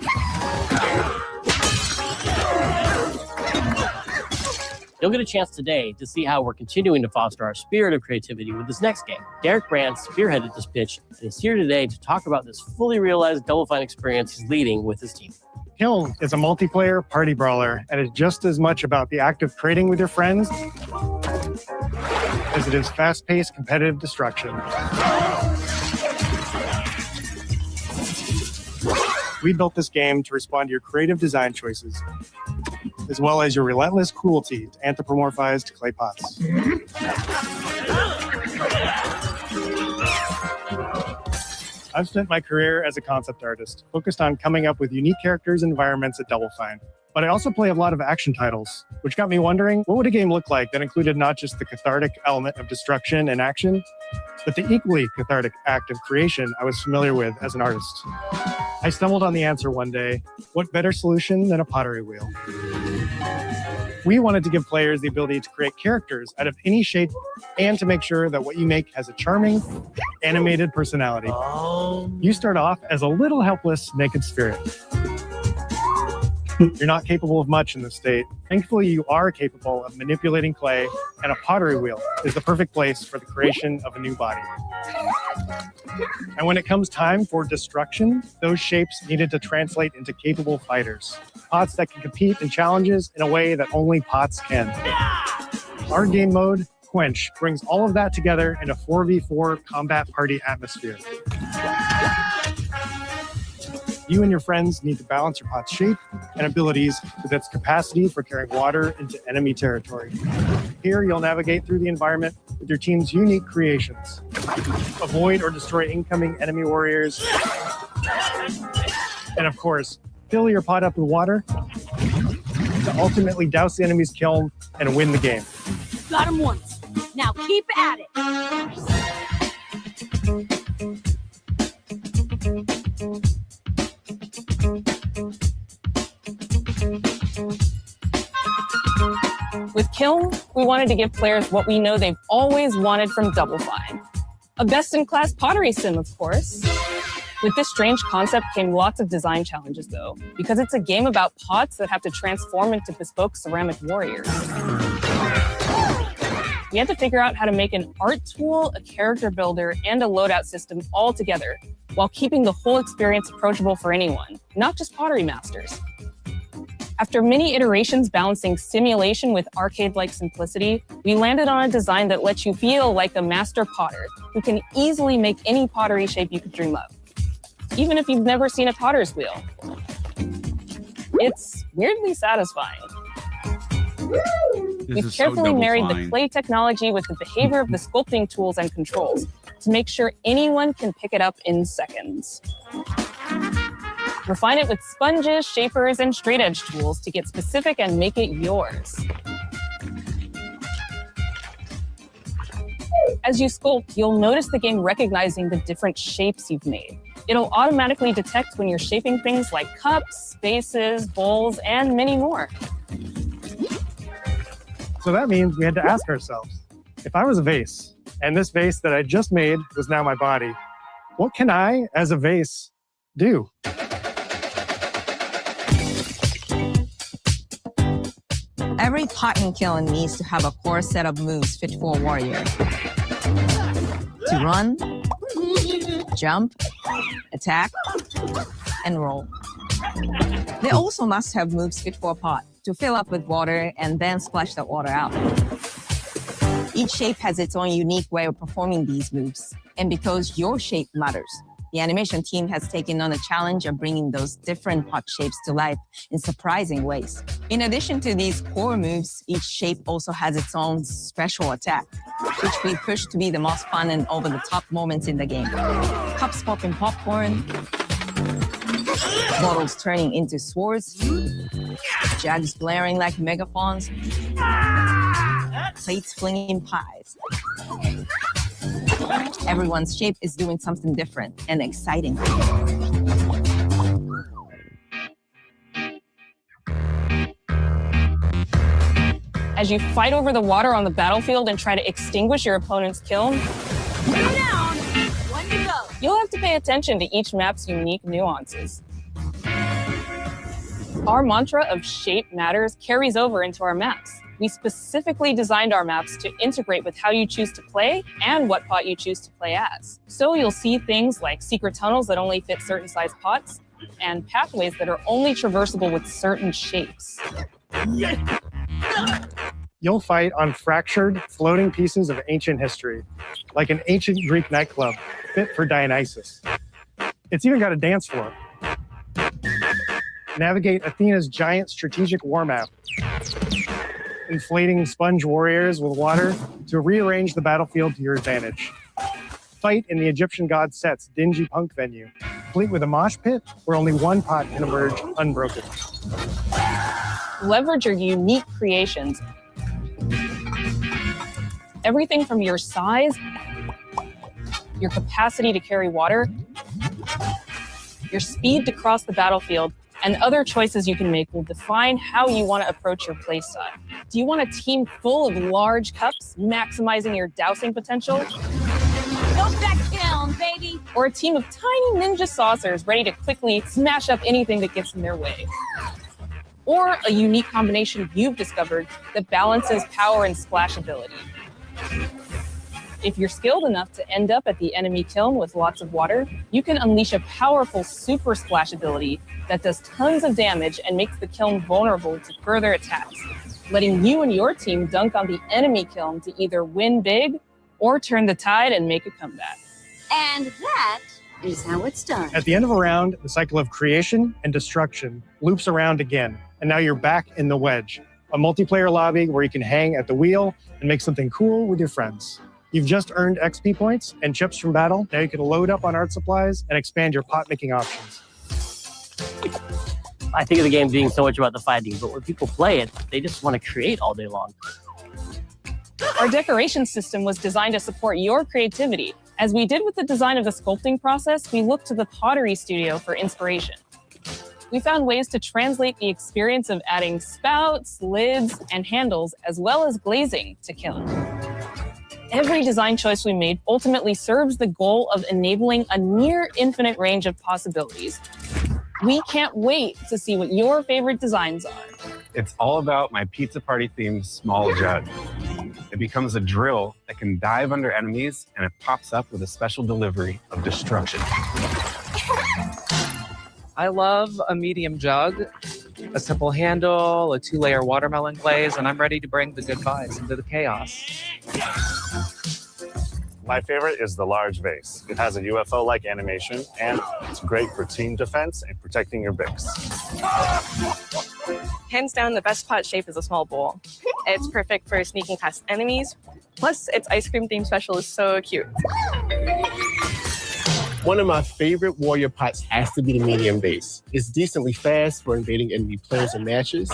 You'll get a chance today to see how we're continuing to foster our spirit of creativity with this next game. Derek Brandt spearheaded this pitch and is here today to talk about this fully realized Double Fine experience he's leading with his team. Kiln is a multiplayer party brawler and is just as much about the act of trading with your friends as it is fast-paced competitive destruction. We built this game to respond to your creative design choices, as well as your relentless cruelty to anthropomorphized clay pots. I've spent my career as a concept artist, focused on coming up with unique characters and environments at Double Fine. But I also play a lot of action titles, which got me wondering, what would a game look like that included not just the cathartic element of destruction and action, but the equally cathartic act of creation I was familiar with as an artist? I stumbled on the answer one day: what better solution than a pottery wheel? We wanted to give players the ability to create characters out of any shape and to make sure that what you make has a charming, animated personality. You start off as a little helpless, naked spirit. You're not capable of much in this state. Thankfully, you are capable of manipulating clay, and a pottery wheel is the perfect place for the creation of a new body. And when it comes time for destruction, those shapes needed to translate into capable fighters. Pots that can compete in challenges in a way that only pots can. Our game mode, Quench, brings all of that together in a 4v4 combat party atmosphere. You and your friends need to balance your pot's shape and abilities with its capacity for carrying water into enemy territory. Here, you'll navigate through the environment with your team's unique creations. Avoid or destroy incoming enemy warriors. And of course, fill your pot up with water to ultimately douse the enemy's kiln and win the game. Got him once. Now keep at it. With Kiln, we wanted to give players what we know they've always wanted from Double Fine. A best-in-class pottery sim, of course. With this strange concept came lots of design challenges, though, because it's a game about pots that have to transform into bespoke ceramic warriors. We had to figure out how to make an art tool, a character builder, and a loadout system all together while keeping the whole experience approachable for anyone, not just pottery masters. After many iterations balancing simulation with arcade-like simplicity, we landed on a design that lets you feel like a master potter who can easily make any pottery shape you could dream of, even if you've never seen a potter's wheel. It's weirdly satisfying. We've carefully married the clay technology with the behavior of the sculpting tools and controls to make sure anyone can pick it up in seconds. Refine it with sponges, shapers, and straight edge tools to get specific and make it yours. As you sculpt, you'll notice the game recognizing the different shapes you've made. It'll automatically detect when you're shaping things like cups, vases, bowls, and many more. So that means we had to ask ourselves, if I was a vase, and this vase that I just made was now my body, what can I, as a vase, do? Every pot and kiln needs to have a core set of moves fit for a warrior. To run, jump, attack, and roll. They also must have moves fit for a pot to fill up with water and then splash that water out. Each shape has its own unique way of performing these moves. And because your shape matters, the animation team has taken on a challenge of bringing those different pot shapes to life in surprising ways. In addition to these core moves, each shape also has its own special attack, which we push to be the most fun and over-the-top moments in the game. Cups popping popcorn, bottles turning into swords, jugs blaring like megaphones, plates flinging pies. Everyone's shape is doing something different and exciting. As you fight over the water on the battlefield and try to extinguish your opponent's kiln, you'll have to pay attention to each map's unique nuances. Our mantra of shape matters carries over into our maps. We specifically designed our maps to integrate with how you choose to play and what pot you choose to play as. So you'll see things like secret tunnels that only fit certain size pots and pathways that are only traversable with certain shapes. You'll fight on fractured, floating pieces of ancient history, like an ancient Greek nightclub fit for Dionysus. It's even got a dance floor. Navigate Athena's giant strategic war map, inflating sponge warriors with water to rearrange the battlefield to your advantage. Fight in the Egyptian god Set's dingy punk venue, complete with a mosh pit where only one pot can emerge unbroken. Leverage your unique creations. Everything from your size, your capacity to carry water, your speed to cross the battlefield, and other choices you can make will define how you want to approach your playstyle. Do you want a team full of large cups, maximizing your dousing potential? Go back down, baby! Or a team of tiny ninja saucers ready to quickly smash up anything that gets in their way? Or a unique combination you've discovered that balances power and splashability? If you're skilled enough to end up at the enemy kiln with lots of water, you can unleash a powerful super splash ability that does tons of damage and makes the kiln vulnerable to further attacks, letting you and your team dunk on the enemy kiln to either win big or turn the tide and make a comeback. And that is how it's done. At the end of a round, the cycle of creation and destruction loops around again, and now you're back in the wedge, a multiplayer lobby where you can hang at the wheel and make something cool with your friends. You've just earned XP points and chips from battle. Now you can load up on art supplies and expand your pot-making options. I think of the game being so much about the fighting, but when people play it, they just want to create all day long. Our decoration system was designed to support your creativity. As we did with the design of the sculpting process, we looked to the pottery studio for inspiration. We found ways to translate the experience of adding spouts, lids, and handles, as well as glazing to kiln. Every design choice we made ultimately serves the goal of enabling a near infinite range of possibilities. We can't wait to see what your favorite designs are. It's all about my pizza party themed small jug. It becomes a drill that can dive under enemies, and it pops up with a special delivery of destruction. I love a medium jug, a simple handle, a 2-layer watermelon glaze, and I'm ready to bring the good vibes into the chaos. My favorite is the large vase. It has a UFO-like animation, and it's great for team defense and protecting your Bix. Hands down, the best pot shape is a small bowl. It's perfect for sneaking past enemies. Plus, its ice cream themed special is so cute. One of my favorite warrior pots has to be the medium base. It's decently fast for invading enemy players and matches.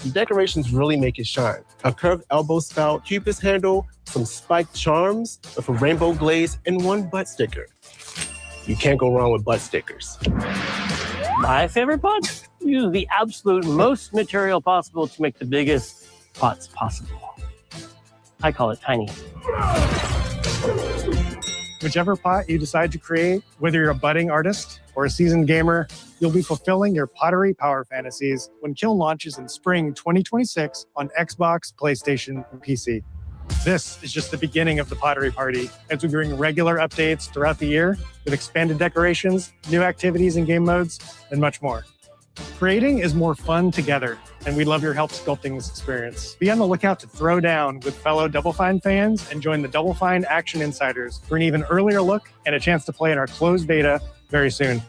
The decorations really make it shine. A curved elbow spout, cupid's handle, some spiked charms with a rainbow glaze, and one butt sticker. You can't go wrong with butt stickers. My favorite pots use the absolute most material possible to make the biggest pots possible. I call it tiny. Whichever pot you decide to create, whether you're a budding artist or a seasoned gamer, you'll be fulfilling your pottery power fantasies when Kiln launches in spring 2026 on Xbox, PlayStation, and PC. This is just the beginning of the pottery party as we bring regular updates throughout the year with expanded decorations, new activities and game modes, and much more. Creating is more fun together, and we love your help sculpting this experience. Be on the lookout to throw down with fellow Double Fine fans and join the Double Fine Action Insiders for an even earlier look and a chance to play in our closed beta very soon.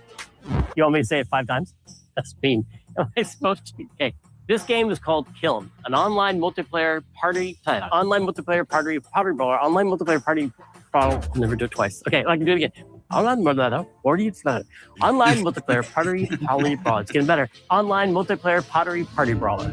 You want me to say it 5 times? That's mean. It's supposed to be. Okay. This game is called Kiln, an online multiplayer party brawler, online multiplayer party brawler. I'll never do it twice. Okay, I can do it again. Online multiplayer party brawler. It's getting better. Online multiplayer party brawler.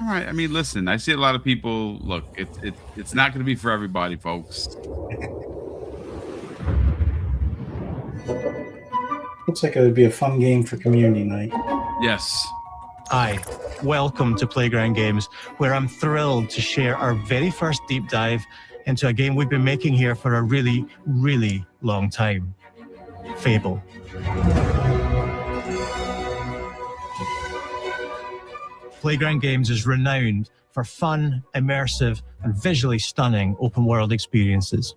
All right. I mean, listen, I see a lot of people. Look, it's not going to be for everybody, folks. Looks like it would be a fun game for community night. Yes. Hi, welcome to Playground Games, where I'm thrilled to share our very first deep dive into a game we've been making here for a really, really long time. Fable. Playground Games is renowned for fun, immersive, and visually stunning open-world experiences.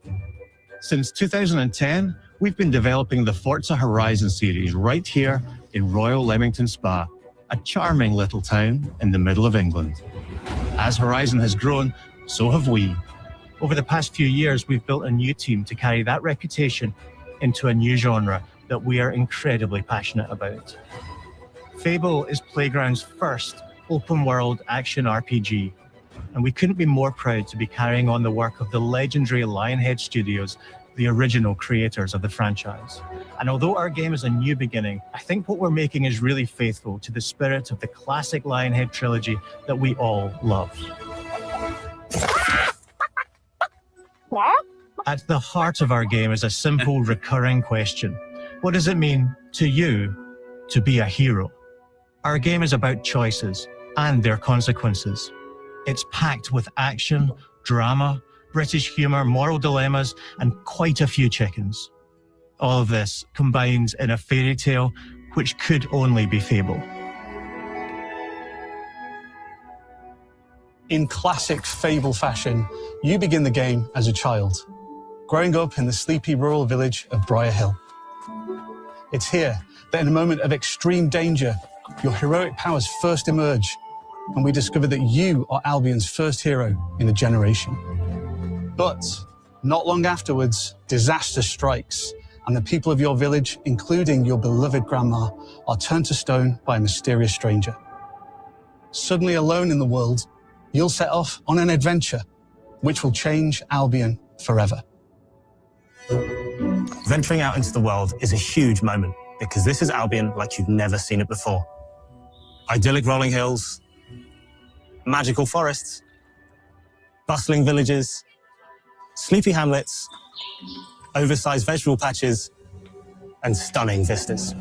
Since 2010, we've been developing the Forza Horizon series right here in Royal Leamington Spa, a charming little town in the middle of England. As Horizon has grown, so have we. Over the past few years, we've built a new team to carry that reputation into a new genre that we are incredibly passionate about. Fable is Playground's first open-world action RPG, and we couldn't be more proud to be carrying on the work of the legendary Lionhead Studios, the original creators of the franchise. And although our game is a new beginning, I think what we're making is really faithful to the spirit of the classic Lionhead trilogy that we all love. At the heart of our game is a simple recurring question. What does it mean to you to be a hero? Our game is about choices and their consequences. It's packed with action, drama, British humour, moral dilemmas, and quite a few chickens. All of this combines in a fairy tale which could only be Fable. In classic Fable fashion, you begin the game as a child, growing up in the sleepy rural village of Briar Hill. It's here that in a moment of extreme danger, your heroic powers first emerge, and we discover that you are Albion's first hero in a generation. But not long afterwards, disaster strikes, and the people of your village, including your beloved grandma, are turned to stone by a mysterious stranger. Suddenly alone in the world, you'll set off on an adventure which will change Albion forever. Venturing out into the world is a huge moment because this is Albion like you've never seen it before. Idyllic rolling hills, magical forests, bustling villages, sleepy hamlets, oversized vegetable patches, and stunning vistas.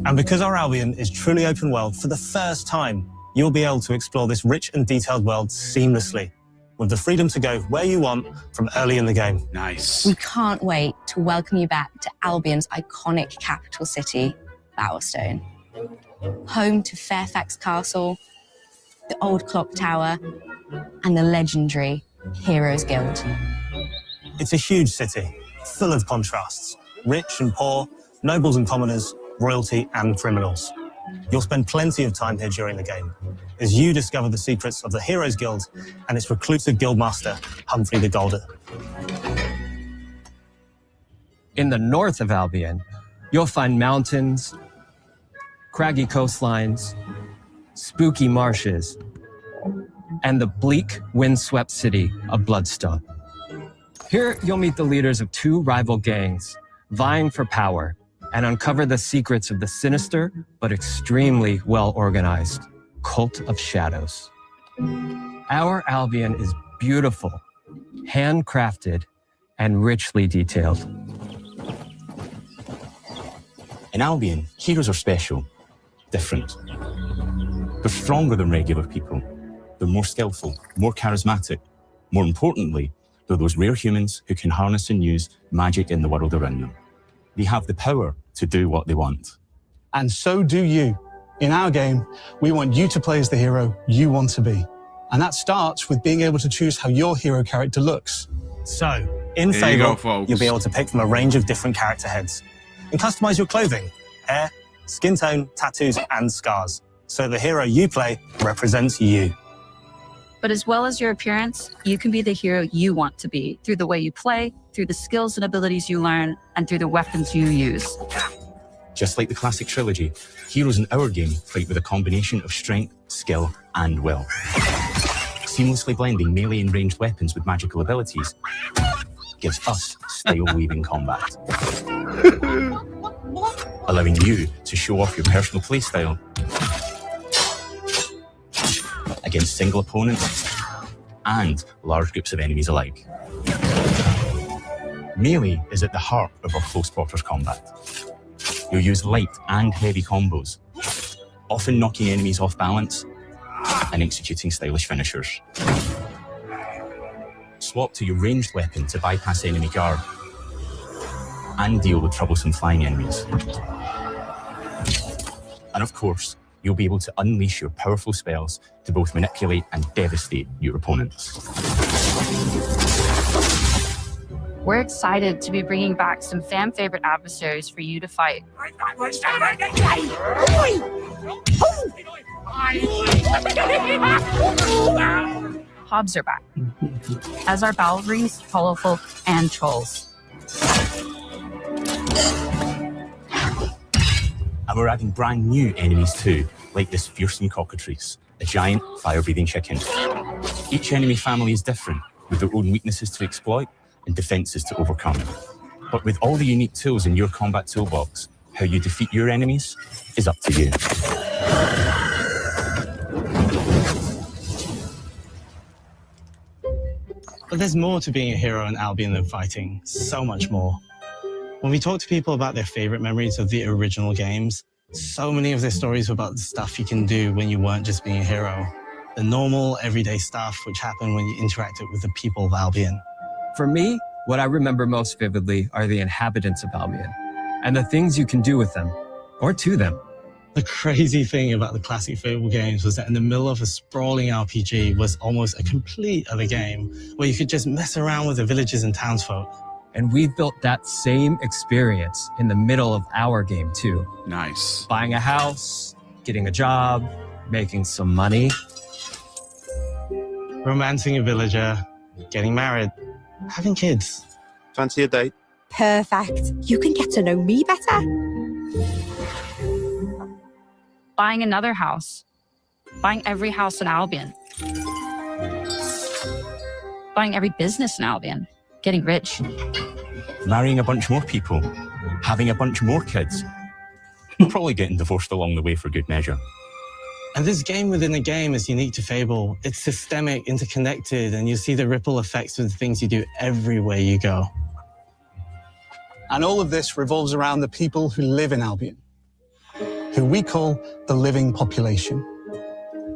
And because our Albion is truly open world, for the first time, you'll be able to explore this rich and detailed world seamlessly, with the freedom to go where you want from early in the game. Nice. We can't wait to welcome you back to Albion's iconic capital city, Bowerstone. Home to Fairfax Castle, the Old Clock Tower, and the legendary Heroes Guild. It's a huge city, full of contrasts. Rich and poor, nobles and commoners, royalty and criminals. You'll spend plenty of time here during the game as you discover the secrets of the Heroes Guild and its reclusive guildmaster, Humphrey the Golden. In the north of Albion, you'll find mountains, craggy coastlines, spooky marshes, and the bleak, windswept city of Bloodstone. Here, you'll meet the leaders of two rival gangs, vying for power, and uncover the secrets of the sinister but extremely well-organized Cult of Shadows. Our Albion is beautiful, handcrafted, and richly detailed. In Albion, heroes are special, different. They're stronger than regular people. They're more skillful, more charismatic. More importantly, they're those rare humans who can harness and use magic in the world around them. They have the power to do what they want. And so do you. In our game, we want you to play as the hero you want to be. And that starts with being able to choose how your hero character looks. So, in There you go, Fable, folks. you'll be able to pick from a range of different character heads and customize your clothing, hair, skin tone, tattoos, and scars. So the hero you play represents you. But as well as your appearance, you can be the hero you want to be through the way you play, through the skills and abilities you learn, and through the weapons you use. Just like the classic trilogy, heroes in our game fight with a combination of strength, skill, and will. Seamlessly blending melee and ranged weapons with magical abilities gives us style-weaving combat. Allowing you to show off your personal playstyle against single opponents and large groups of enemies alike. Melee is at the heart of our close quarters combat. You'll use light and heavy combos, often knocking enemies off balance and executing stylish finishers. Swap to your ranged weapon to bypass enemy guard and deal with troublesome flying enemies. And of course, you'll be able to unleash your powerful spells to both manipulate and devastate your opponents. We're excited to be bringing back some fan-favorite adversaries for you to fight. Hobbs are back, as are Valari's, colorful, and trolls. And we're adding brand new enemies too, like this fearsome cockatrice, a giant fire-breathing chicken. Each enemy family is different, with their own weaknesses to exploit and defenses to overcome. But with all the unique tools in your combat toolbox, how you defeat your enemies is up to you. But there's more to being a hero in Albion than fighting, so much more. When we talk to people about their favorite memories of the original games, so many of their stories were about the stuff you can do when you weren't just being a hero. The normal, everyday stuff which happened when you interacted with the people of Albion. For me, what I remember most vividly are the inhabitants of Albion and the things you can do with them or to them. The crazy thing about the classic Fable games was that in the middle of a sprawling RPG was almost a complete other game where you could just mess around with the villages and townsfolk. And we've built that same experience in the middle of our game too. Nice. Buying a house, getting a job, making some money. Romancing a villager, getting married, having kids. Fancy a date? Perfect. You can get to know me better. Buying another house. Buying every house in Albion. Buying every business in Albion. Getting rich. Marrying a bunch more people, having a bunch more kids, probably getting divorced along the way for good measure. And this game within a game is unique to Fable. It's systemic, interconnected, and you see the ripple effects of the things you do everywhere you go. And all of this revolves around the people who live in Albion, who we call the living population.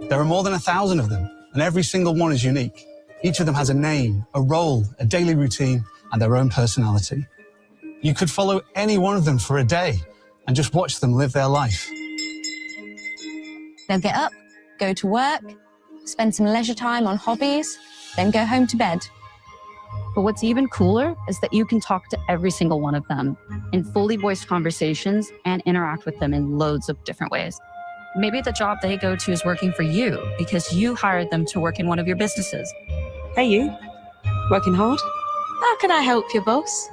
There are more than 1,000 of them, and every single one is unique. Each of them has a name, a role, a daily routine, and their own personality. You could follow any one of them for a day and just watch them live their life. They'll get up, go to work, spend some leisure time on hobbies, then go home to bed. But what's even cooler is that you can talk to every single one of them in fully voiced conversations and interact with them in loads of different ways. Maybe the job they go to is working for you because you hired them to work in one of your businesses. Hey, you. Working hard? How can I help you, boss?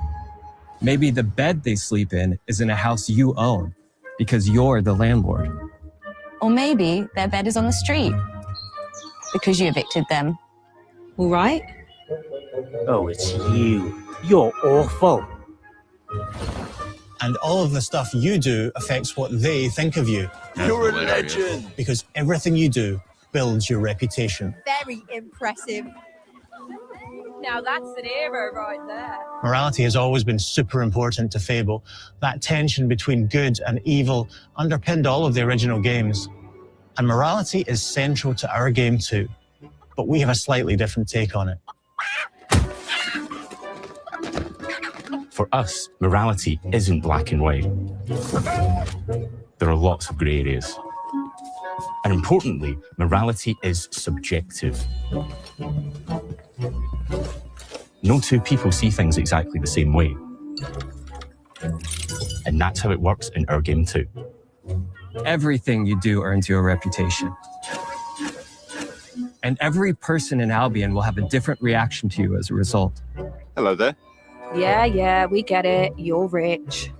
Maybe the bed they sleep in is in a house you own because you're the landlord. Or maybe their bed is on the street because you evicted them. All right. Oh, it's you. You're awful. And all of the stuff you do affects what they think of you. You're a legend. Because everything you do builds your reputation. Very impressive. Now that's an hero right there. Morality has always been super important to Fable. That tension between good and evil underpinned all of the original games. And morality is central to our game too. But we have a slightly different take on it. For us, morality isn't black and white. There are lots of grey areas. And importantly, morality is subjective. No two people see things exactly the same way. And that's how it works in our game too. Everything you do earns you a reputation. And every person in Albion will have a different reaction to you as a result. Hello there. Yeah, we get it. You're rich.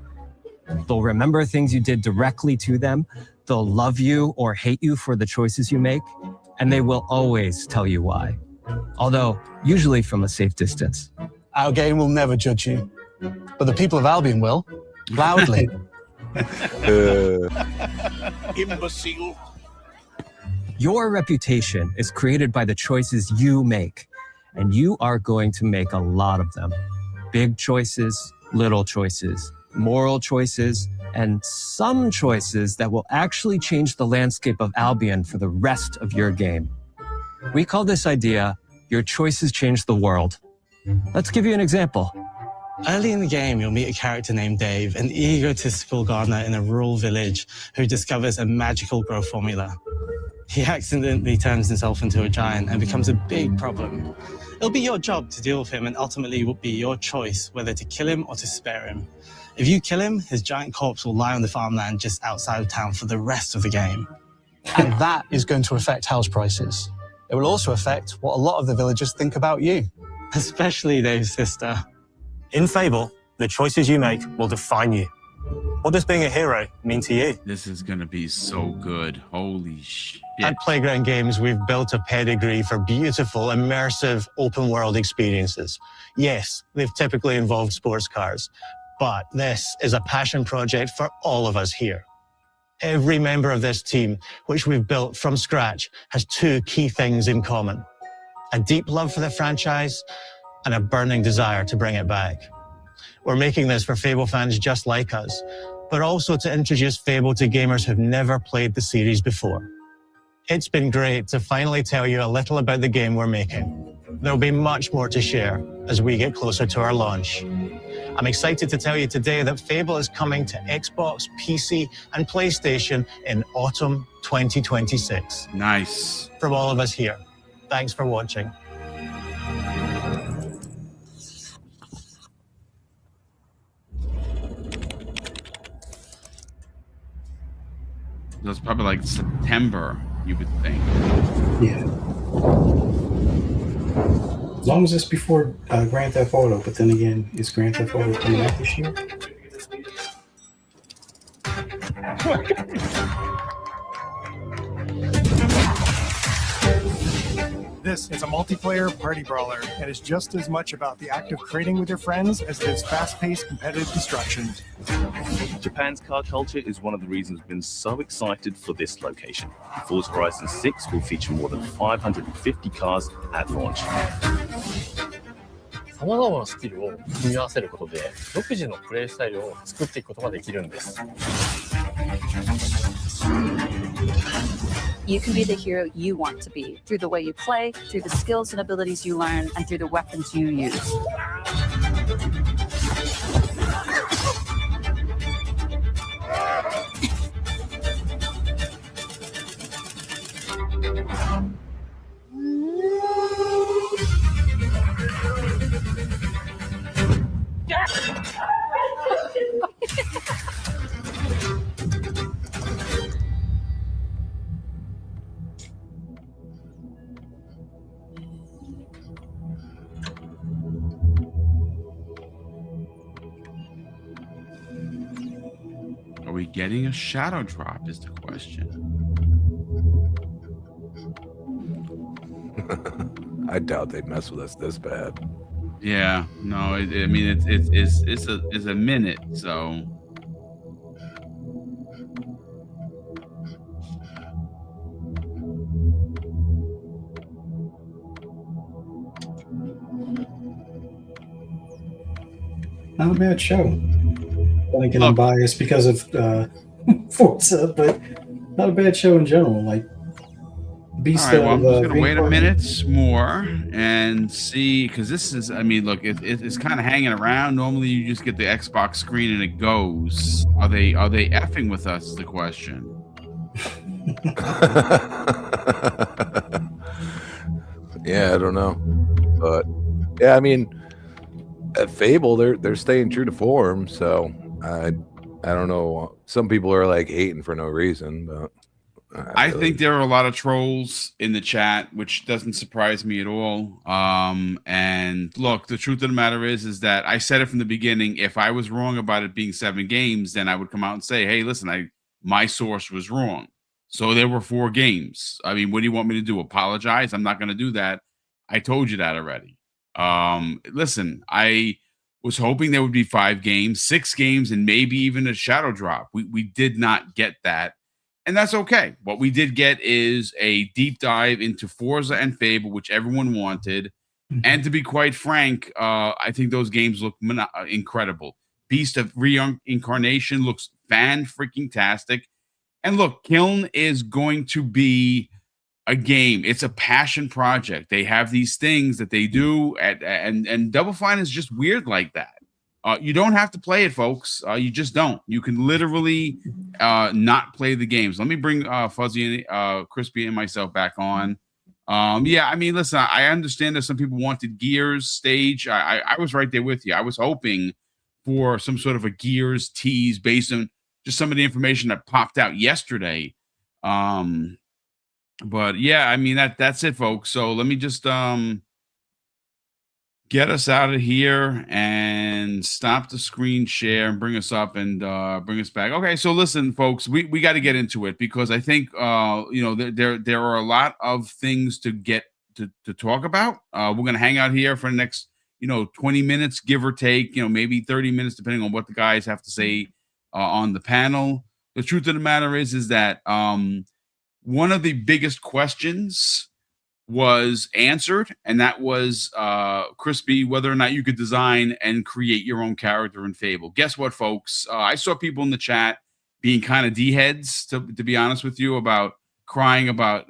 They'll remember things you did directly to them. They'll love you or hate you for the choices you make. And they will always tell you why. Although, usually from a safe distance. Our game will never judge you. But the people of Albion will. Loudly. Imbecile. Your reputation is created by the choices you make. And you are going to make a lot of them. Big choices, little choices, moral choices, and some choices that will actually change the landscape of Albion for the rest of your game. We call this idea, your choices change the world. Let's give you an example. Early in the game, you'll meet a character named Dave, an egotistical gardener in a rural village who discovers a magical grow formula. He accidentally turns himself into a giant and becomes a big problem. It'll be your job to deal with him, and ultimately it will be your choice whether to kill him or to spare him. If you kill him, his giant corpse will lie on the farmland just outside of town for the rest of the game. And that is going to affect house prices. It will also affect what a lot of the villagers think about you. Especially Dave's sister. In Fable, the choices you make will define you. What does being a hero mean to you? This is going to be so good. Holy shit. At Playground Games, we've built a pedigree for beautiful, immersive, open-world experiences. Yes, they've typically involved sports cars, but this is a passion project for all of us here. Every member of this team, which we've built from scratch, has two key things in common: a deep love for the franchise and a burning desire to bring it back. We're making this for Fable fans just like us, but also to introduce Fable to gamers who've never played the series before. It's been great to finally tell you a little about the game we're making. There'll be much more to share as we get closer to our launch. I'm excited to tell you today that Fable is coming to Xbox, PC, and PlayStation in autumn 2026. Nice. From all of us here, thanks for watching. That's probably like September, you would think. Yeah. As long as it's before Grand Theft Auto, but then again, is Grand Theft Auto coming out this year? This is a multiplayer party brawler and is just as much about the act of creating with your friends as it is fast-paced competitive destruction. Japan's car culture is one of the reasons we've been so excited for this location. Forza Horizon 6 will feature more than 550 cars at launch. さまざまなスキルを組み合わせることで独自のプレイスタイルを作っていくことができるんです。You can be the hero you want to be through the way you play, through the skills and abilities you learn, and through the weapons you use. Are we getting a shadow drop is the question. I doubt they'd mess with us this bad. Yeah, no, I mean it's a minute, so not a bad show. I think I'm biased because of Forza, but not a bad show in general. Like Beast. All right, well, I'm just gonna wait a minute more and see, because this is, I mean, look, it's kind of hanging around. Normally, you just get the Xbox screen and it goes. Are they effing with us? Is the question. Yeah, I don't know, but yeah, I mean, at Fable, they're staying true to form. So I don't know. Some people are like hating for no reason, but. I think there are a lot of trolls in the chat, which doesn't surprise me at all. And look, the truth of the matter is that I said it from the beginning. If I was wrong about it being 7 games, then I would come out and say, hey, listen, my source was wrong. So there were 4 games. I mean, what do you want me to do? Apologize? I'm not going to do that. I told you that already. Listen, I was hoping there would be 5 games, 6 games, and maybe even a shadow drop. We did not get that. And that's okay. What we did get is a deep dive into Forza and Fable, which everyone wanted. Mm-hmm. And to be quite frank, I think those games look incredible. Beast of Reincarnation looks fan-freaking-tastic. And look, Kiln is going to be a game. It's a passion project. They have these things that they do, and Double Fine is just weird like that. You don't have to play it, folks. You just don't. You can literally not play the games. Let me bring Fuzzy and Crispy and myself back on. Yeah, I mean, listen, I understand that some people wanted Gears stage. I was right there with you. I was hoping for some sort of a Gears tease based on just some of the information that popped out yesterday. But yeah, I mean, that's it, folks. So let me just get us out of here and stop the screen share and bring us up and bring us back. Okay, so listen, folks, we got to get into it because I think there are a lot of things to get to talk about. We're going to hang out here for the next 20 minutes, give or take, maybe 30 minutes, depending on what the guys have to say on the panel. The truth of the matter is that one of the biggest questions was answered, and that was Crispy, whether or not you could design and create your own character in Fable. Guess what, folks? I saw people in the chat being kind of D-heads, to be honest with you, about crying about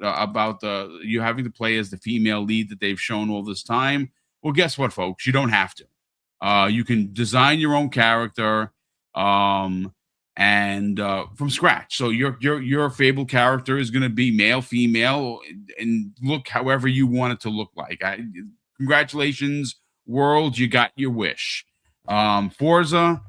you having to play as the female lead that they've shown all this time. Well, guess what, folks? You don't have to. You can design your own character and from scratch. So your Fable character is going to be male, female, and look however you want it to look like. Congratulations, world, you got your wish. Forza,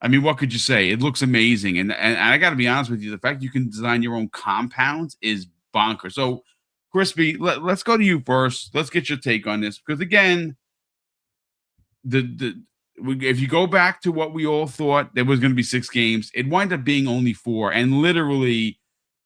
I mean, what could you say? It looks amazing, and I got to be honest with you, the fact you can design your own compounds is bonkers. So, Crispy, let's go to you first. Let's get your take on this, because again, if you go back to what we all thought there was going to be 6 games, it wound up being only 4. And literally,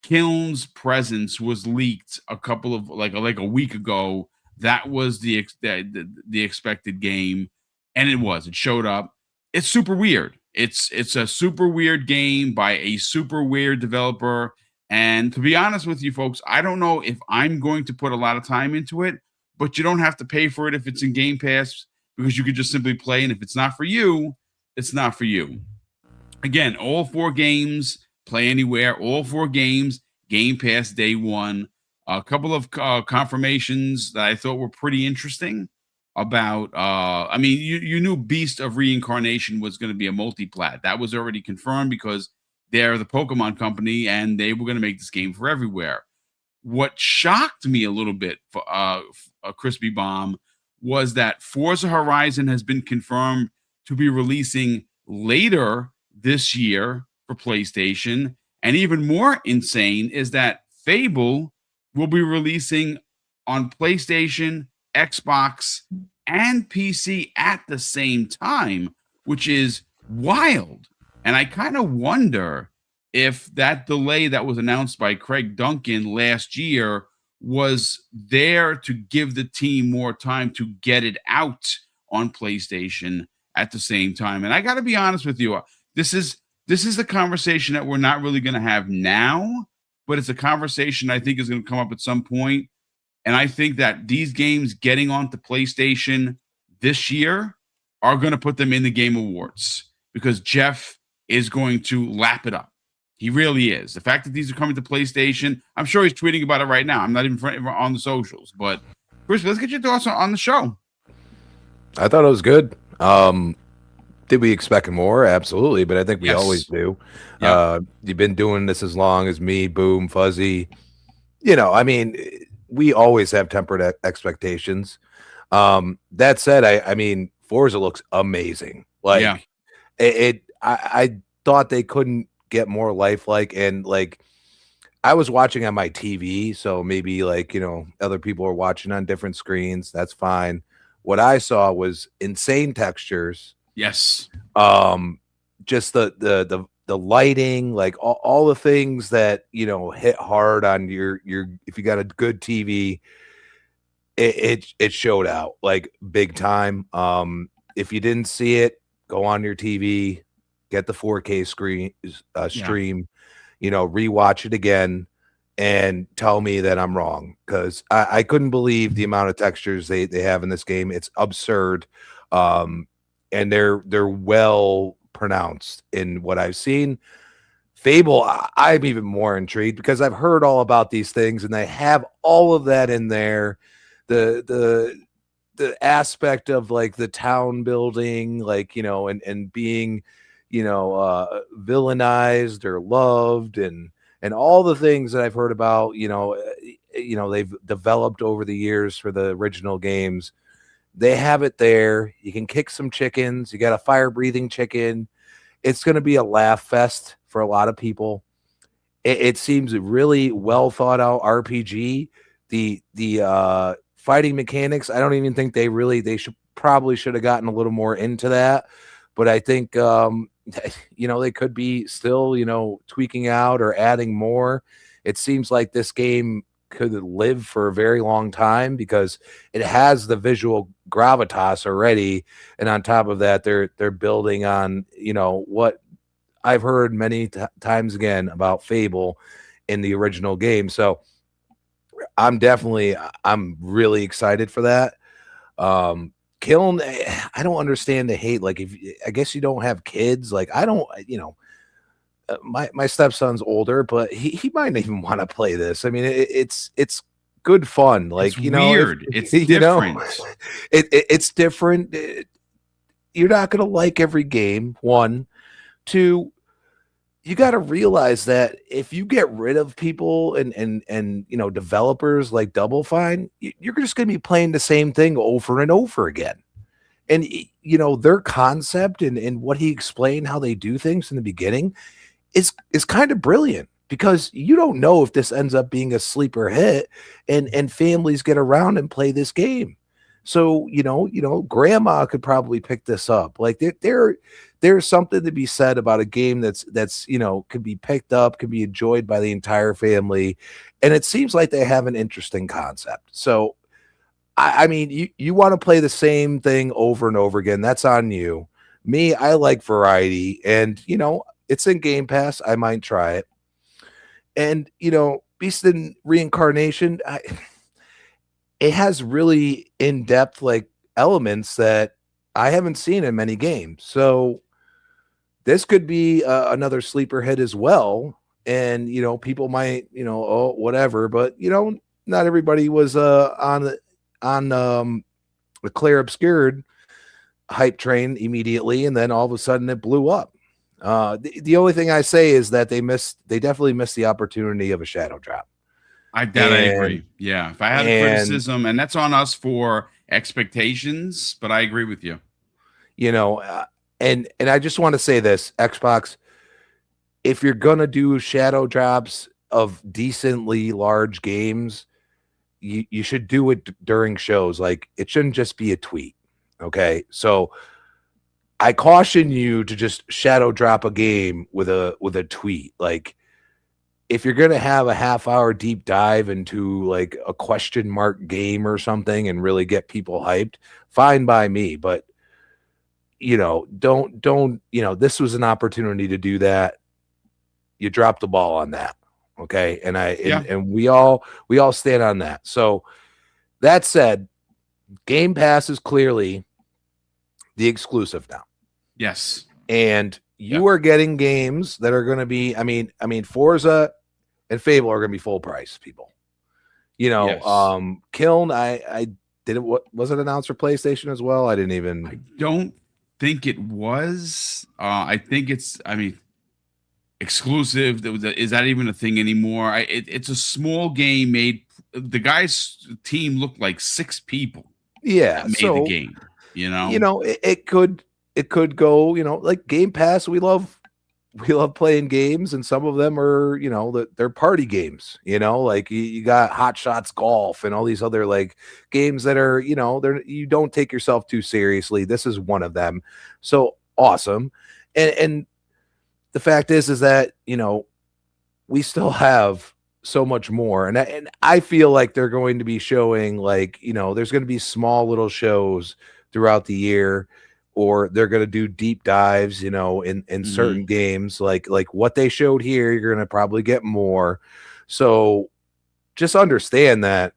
Kiln's presence was leaked a couple of like a week ago. That was the expected game, and it showed up. It's super weird. It's a super weird game by a super weird developer. And to be honest with you, folks, I don't know if I'm going to put a lot of time into it, but you don't have to pay for it if it's in Game Pass, because you could just simply play, and if it's not for you, it's not for you. Again, all 4 games, play anywhere, all 4 games, Game Pass day one. A couple of confirmations that I thought were pretty interesting about. I mean, you knew Beast of Reincarnation was going to be a multi-plat. That was already confirmed because they're the Pokemon company and they were going to make this game for everywhere. What shocked me a little bit for a Crispy Bomb was that Forza Horizon has been confirmed to be releasing later this year for PlayStation. And even more insane is that Fable will be releasing on PlayStation, Xbox, and PC at the same time, which is wild. And I kind of wonder if that delay that was announced by Craig Duncan last year was there to give the team more time to get it out on PlayStation at the same time. And I got to be honest with you, this is a conversation that we're not really going to have now, but it's a conversation I think is going to come up at some point. And I think that these games getting onto PlayStation this year are going to put them in the Game Awards because Jeff is going to lap it up. He really is. The fact that these are coming to PlayStation, I'm sure he's tweeting about it right now. I'm not even on the socials. But, Chris, let's get your thoughts on the show. I thought it was good. Did we expect more? Absolutely, but I think we always do. Yep. You've been doing this as long as me, Boom, Fuzzy. You know, I mean, we always have tempered expectations. That said, I mean, Forza looks amazing. Like, I thought they couldn't get more lifelike, and like, I was watching on my TV, so maybe like, you know, other people are watching on different screens. That's fine. What I saw was insane textures. Yes. Just the lighting, like all the things that, you know, hit hard on your if you got a good TV, it showed out like big time. If you didn't see it, go on your TV, get the 4K stream, you know, rewatch it again and tell me that I'm wrong, because I couldn't believe the amount of textures they have in this game. It's absurd. And they're well pronounced in what I've seen. Fable, I'm even more intrigued because I've heard all about these things and they have all of that in there. The aspect of like the town building, like, you know, and being, you know, villainized or loved, and all the things that I've heard about, you know, they've developed over the years for the original games. They have it there. You can kick some chickens. You got a fire-breathing chicken. It's going to be a laugh fest for a lot of people. It seems a really well thought out RPG. The fighting mechanics, I don't even think they probably should have gotten a little more into that. But I think you know, they could be still, you know, tweaking out or adding more. It seems like this game could live for a very long time because it has the visual gravitas already, and on top of that, they're building on, you know, what I've heard many times again about Fable in the original game. So I'm really excited for that. Kiln, I don't understand the hate. Like, I guess you don't have kids. Like, I don't, you know, my stepson's older, but he might even want to play this. I mean, it's good fun. Like, it's, you know, weird. It's different. Know, it's different. You're not going to like every game. 1, 2, you got to realize that if you get rid of people and you know, developers like Double Fine, you're just going to be playing the same thing over and over again. And, you know, their concept and what he explained, how they do things in the beginning is kind of brilliant, because you don't know if this ends up being a sleeper hit and families get around and play this game. So, you know, grandma could probably pick this up. Like, there's something to be said about a game that's, you know, could be picked up, could be enjoyed by the entire family. And it seems like they have an interesting concept. So, I mean, you want to play the same thing over and over again. That's on you. Me, I like variety, and, you know, it's in Game Pass. I might try it. And, you know, Beast in Reincarnation, it has really in-depth like elements that I haven't seen in many games. So this could be another sleeper hit as well. and people might oh whatever, but not everybody was on the Claire Obscured hype train immediately, and then all of a sudden it blew up. The only thing I say is that they definitely missed the opportunity of a shadow drop. I agree. Yeah. If I had a criticism, and that's on us for expectations, but I agree with you. And I just want to say this, Xbox, if you're going to do shadow drops of decently large games, you should do it during shows. Like, it shouldn't just be a tweet. Okay. So I caution you to just shadow drop a game with a tweet. Like, if you're going to have a half-hour deep dive into like a question mark game or something and really get people hyped, fine by me. But, don't, this was an opportunity to do that. You dropped the ball on that. Okay. And and we all stand on that. So that said, Game Pass is clearly the exclusive now. Yes. And you are getting games that are going to be, I mean, Forza and Fable are going to be full price, people. Kiln, I didn't, what was it announced for PlayStation as well? I don't think it was. I think it's, exclusive. Is that even a thing anymore? It's a small game made. The guy's team looked like 6 people. Yeah, that made the game. It could go. Like Game Pass. We love playing games, and some of them are, they're party games. Like you got Hot Shots Golf and all these other like games that are, you don't take yourself too seriously. This is one of them. So awesome, and the fact is that we still have so much more, and I feel like they're going to be showing like there's going to be small little shows throughout the year, or they're going to do deep dives in certain games like what they showed here. You're going to probably get more. So just understand that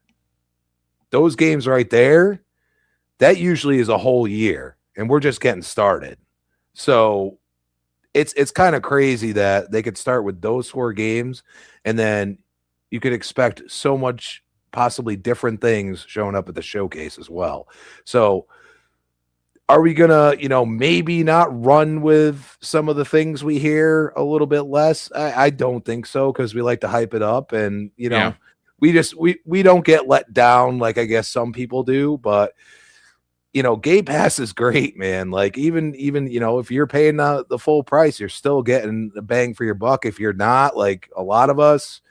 those games right there, that usually is a whole year, and we're just getting started. So it's kind of crazy that they could start with those 4 games, and then you could expect so much possibly different things showing up at the showcase as well. So are we gonna, maybe not run with some of the things we hear a little bit less? I don't think so, because we like to hype it up, and we don't get let down like I guess some people do. But Game Pass is great, man. Like even if you're paying the full price, you're still getting the bang for your buck. If you're not, like a lot of us,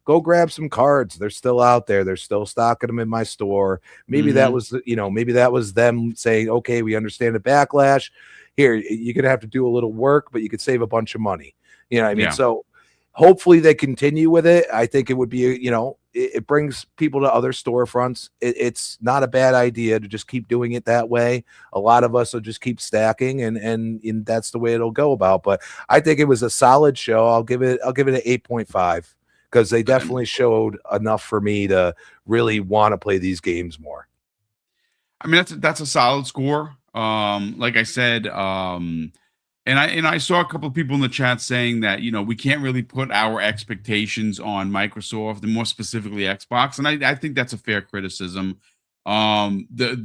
go grab some cards. They're still out there. They're still stocking them in my store. Maybe that was, maybe that was them saying, okay, we understand the backlash. Here, you're going to have to do a little work, but you could save a bunch of money. You know what I mean? Yeah. So hopefully they continue with it. I think it would be, it brings people to other storefronts. It's not a bad idea to just keep doing it that way. A lot of us will just keep stacking, and that's the way it'll go about. But I think it was a solid show. I'll give it an 8.5. Because they definitely showed enough for me to really want to play these games more. I mean, that's a solid score. Like I said, and I saw a couple of people in the chat saying that we can't really put our expectations on Microsoft and more specifically Xbox, and I think that's a fair criticism. The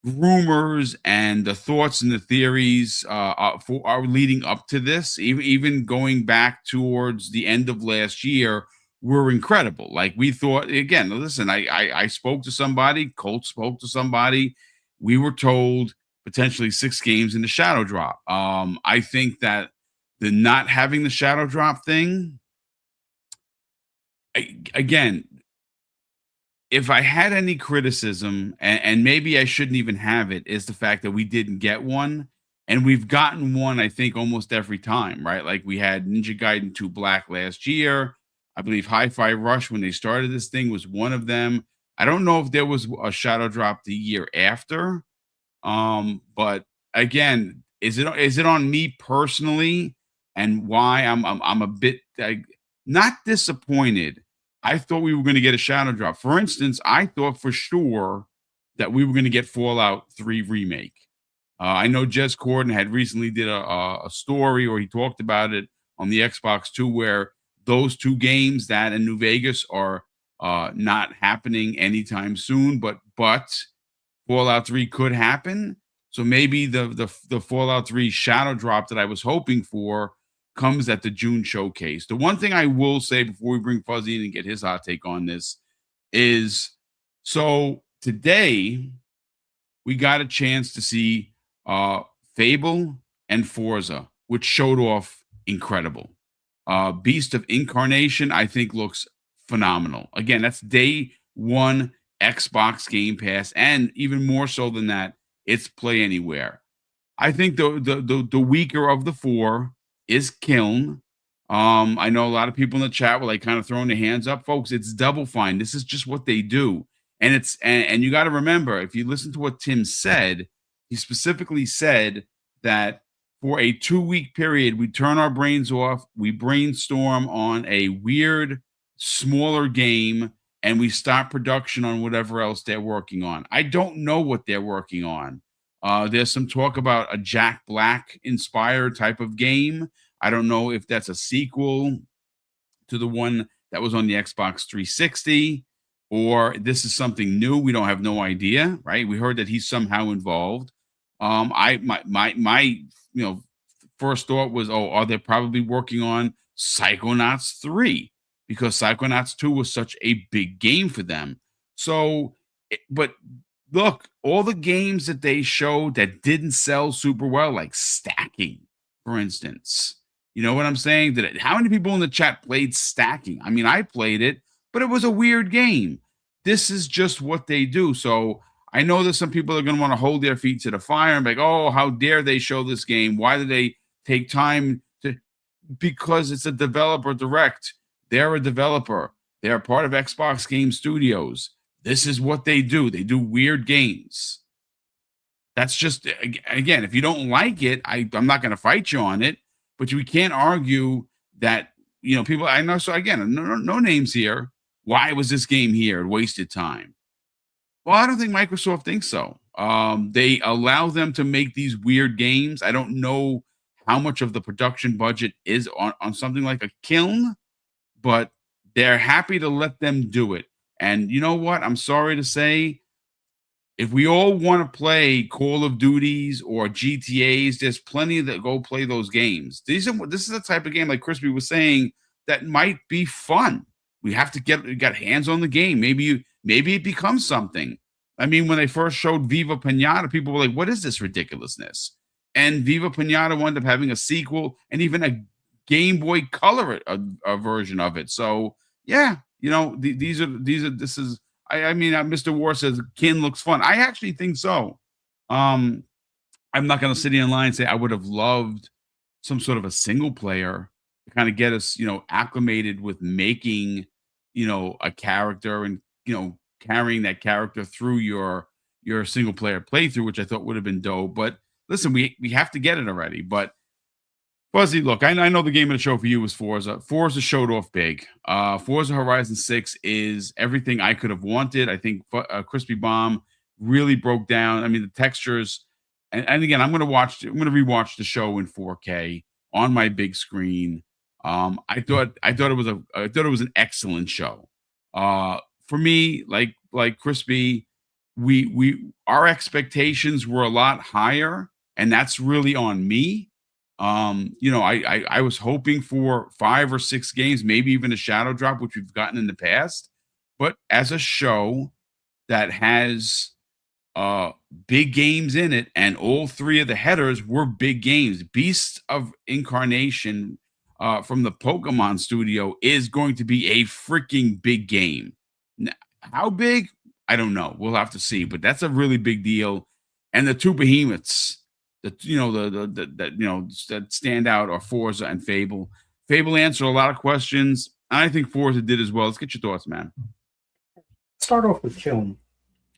rumors and the thoughts and the theories are leading up to this, even going back towards the end of last year, were incredible. Like we thought, again, listen, I spoke to somebody, Colt spoke to somebody, we were told potentially 6 games in the shadow drop. I think that the not having the shadow drop thing, again, if I had any criticism, and maybe I shouldn't even have it, is the fact that we didn't get one. And we've gotten one, I think, almost every time, right? Like we had Ninja Gaiden 2 Black last year. I believe Hi-Fi Rush, when they started this thing, was one of them. I don't know if there was a shadow drop the year after. But again, is it on me personally, and why I'm a bit not disappointed? I thought we were going to get a shadow drop. For instance, I thought for sure that we were going to get Fallout 3 Remake. I know Jez Corden had recently did a story, or he talked about it on the Xbox too, where those two games, that and New Vegas, are not happening anytime soon. But Fallout 3 could happen. So maybe the Fallout 3 shadow drop that I was hoping for comes at the June showcase. The one thing I will say before we bring Fuzzy in and get his hot take on this is, so today we got a chance to see Fable and Forza, which showed off incredible. Beast of Incarnation, I think, looks phenomenal. Again, that's day one Xbox Game Pass, and even more so than that, it's Play Anywhere. I think the weaker of the four is Kiln. I know a lot of people in the chat were like kind of throwing their hands up, folks. It's Double Fine. This is just what they do, and it's and you got to remember, if you listen to what Tim said, he specifically said that for a 2-week period, we turn our brains off, we brainstorm on a weird, smaller game, and we stop production on whatever else they're working on. I don't know what they're working on. There's some talk about a Jack Black inspired type of game. I don't know if that's a sequel to the one that was on the Xbox 360, or this is something new. We don't have no idea, right? We heard that he's somehow involved. My first thought was, are they probably working on Psychonauts 3? Because Psychonauts 2 was such a big game for them. So, but look, all the games that they showed that didn't sell super well, like Stacking, for instance. You know what I'm saying? How many people in the chat played Stacking? I mean, I played it, but it was a weird game. This is just what they do. So I know that some people are going to want to hold their feet to the fire and be like, oh, how dare they show this game? Why do they take time to? Because it's a developer direct. They're a developer. They're part of Xbox Game Studios. This is what they do. They do weird games. That's just, again, if you don't like it, I'm not going to fight you on it, but we can't argue that, people, I know. So again, no names here. Why was this game here? It wasted time. Well, I don't think Microsoft thinks so. They allow them to make these weird games. I don't know how much of the production budget is on something like a Kiln, but they're happy to let them do it. And you know what? I'm sorry to say, if we all want to play Call of Duties or GTAs, there's plenty that go play those games. This is the type of game, like Crispy was saying, that might be fun. We have to get hands on the game. Maybe it becomes something. I mean, when they first showed Viva Pinata, people were like, what is this ridiculousn's? And Viva Pinata wound up having a sequel and even a Game Boy Color a version of it. So yeah, this is. I mean, Mr. War says Kin looks fun. I actually think so. I'm not going to sit here in line and say I would have loved some sort of a single player to kind of get us, acclimated with making, a character and, carrying that character through your single player playthrough, which I thought would have been dope. But listen, we have to get it already. But Fuzzy, look, I know the game of the show for you was Forza. Forza showed off big. Forza Horizon 6 is everything I could have wanted. I think Crispy Bomb really broke down. I mean, the textures, and again, I'm going to rewatch the show in 4K on my big screen. I thought it was an excellent show. For me, like Crispy, our expectations were a lot higher, and that's really on me. I was hoping for 5 or 6 games, maybe even a shadow drop, which we've gotten in the past. But as a show that has big games in it, and all 3 of the headers were big games. Beast of Incarnation from the Pokemon studio is going to be a freaking big game. Now, how big? I don't know. We'll have to see. But that's a really big deal. And the 2 behemoths that stand out are Forza and Fable. Fable answered a lot of questions. I think Forza did as well. Let's get your thoughts, man. Start off with Kiln.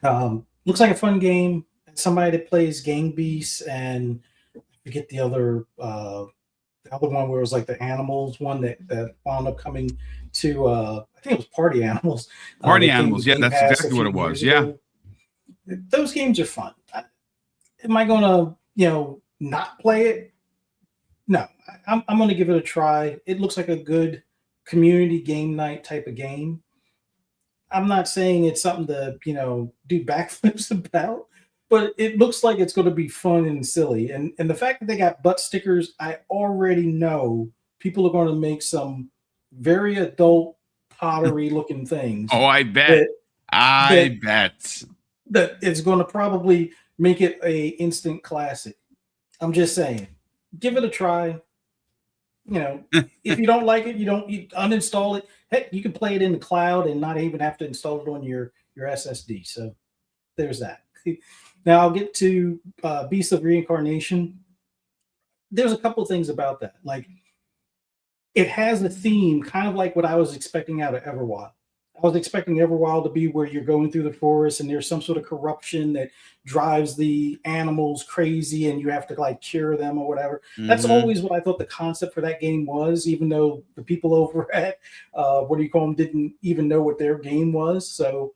Looks like a fun game. Somebody that plays Gang Beasts, and I forget the other one where it was like the animals one that wound up coming to I think it was Party Animals. Party Animals, yeah, that's exactly what it was. Yeah, those games are fun. Am I gonna not play it? No, I'm going to give it a try. It looks like a good community game night type of game. I'm not saying it's something to, do backflips about, but it looks like it's going to be fun and silly. And the fact that they got butt stickers, I already know people are going to make some very adult pottery looking things. Oh, I bet. I bet that it's going to probably make it a instant classic. I'm just saying, give it a try. If you don't like it, you uninstall it. Heck, you can play it in the cloud and not even have to install it on your SSD. So there's that. Now I'll get to Beast of Reincarnation. There's a couple things about that. Like, it has a theme kind of like what I was expecting out of Everwild. I was expecting Everwild to be where you're going through the forest and there's some sort of corruption that drives the animals crazy and you have to like cure them or whatever. Mm-hmm. That's always what I thought the concept for that game was, even though the people over at didn't even know what their game was. So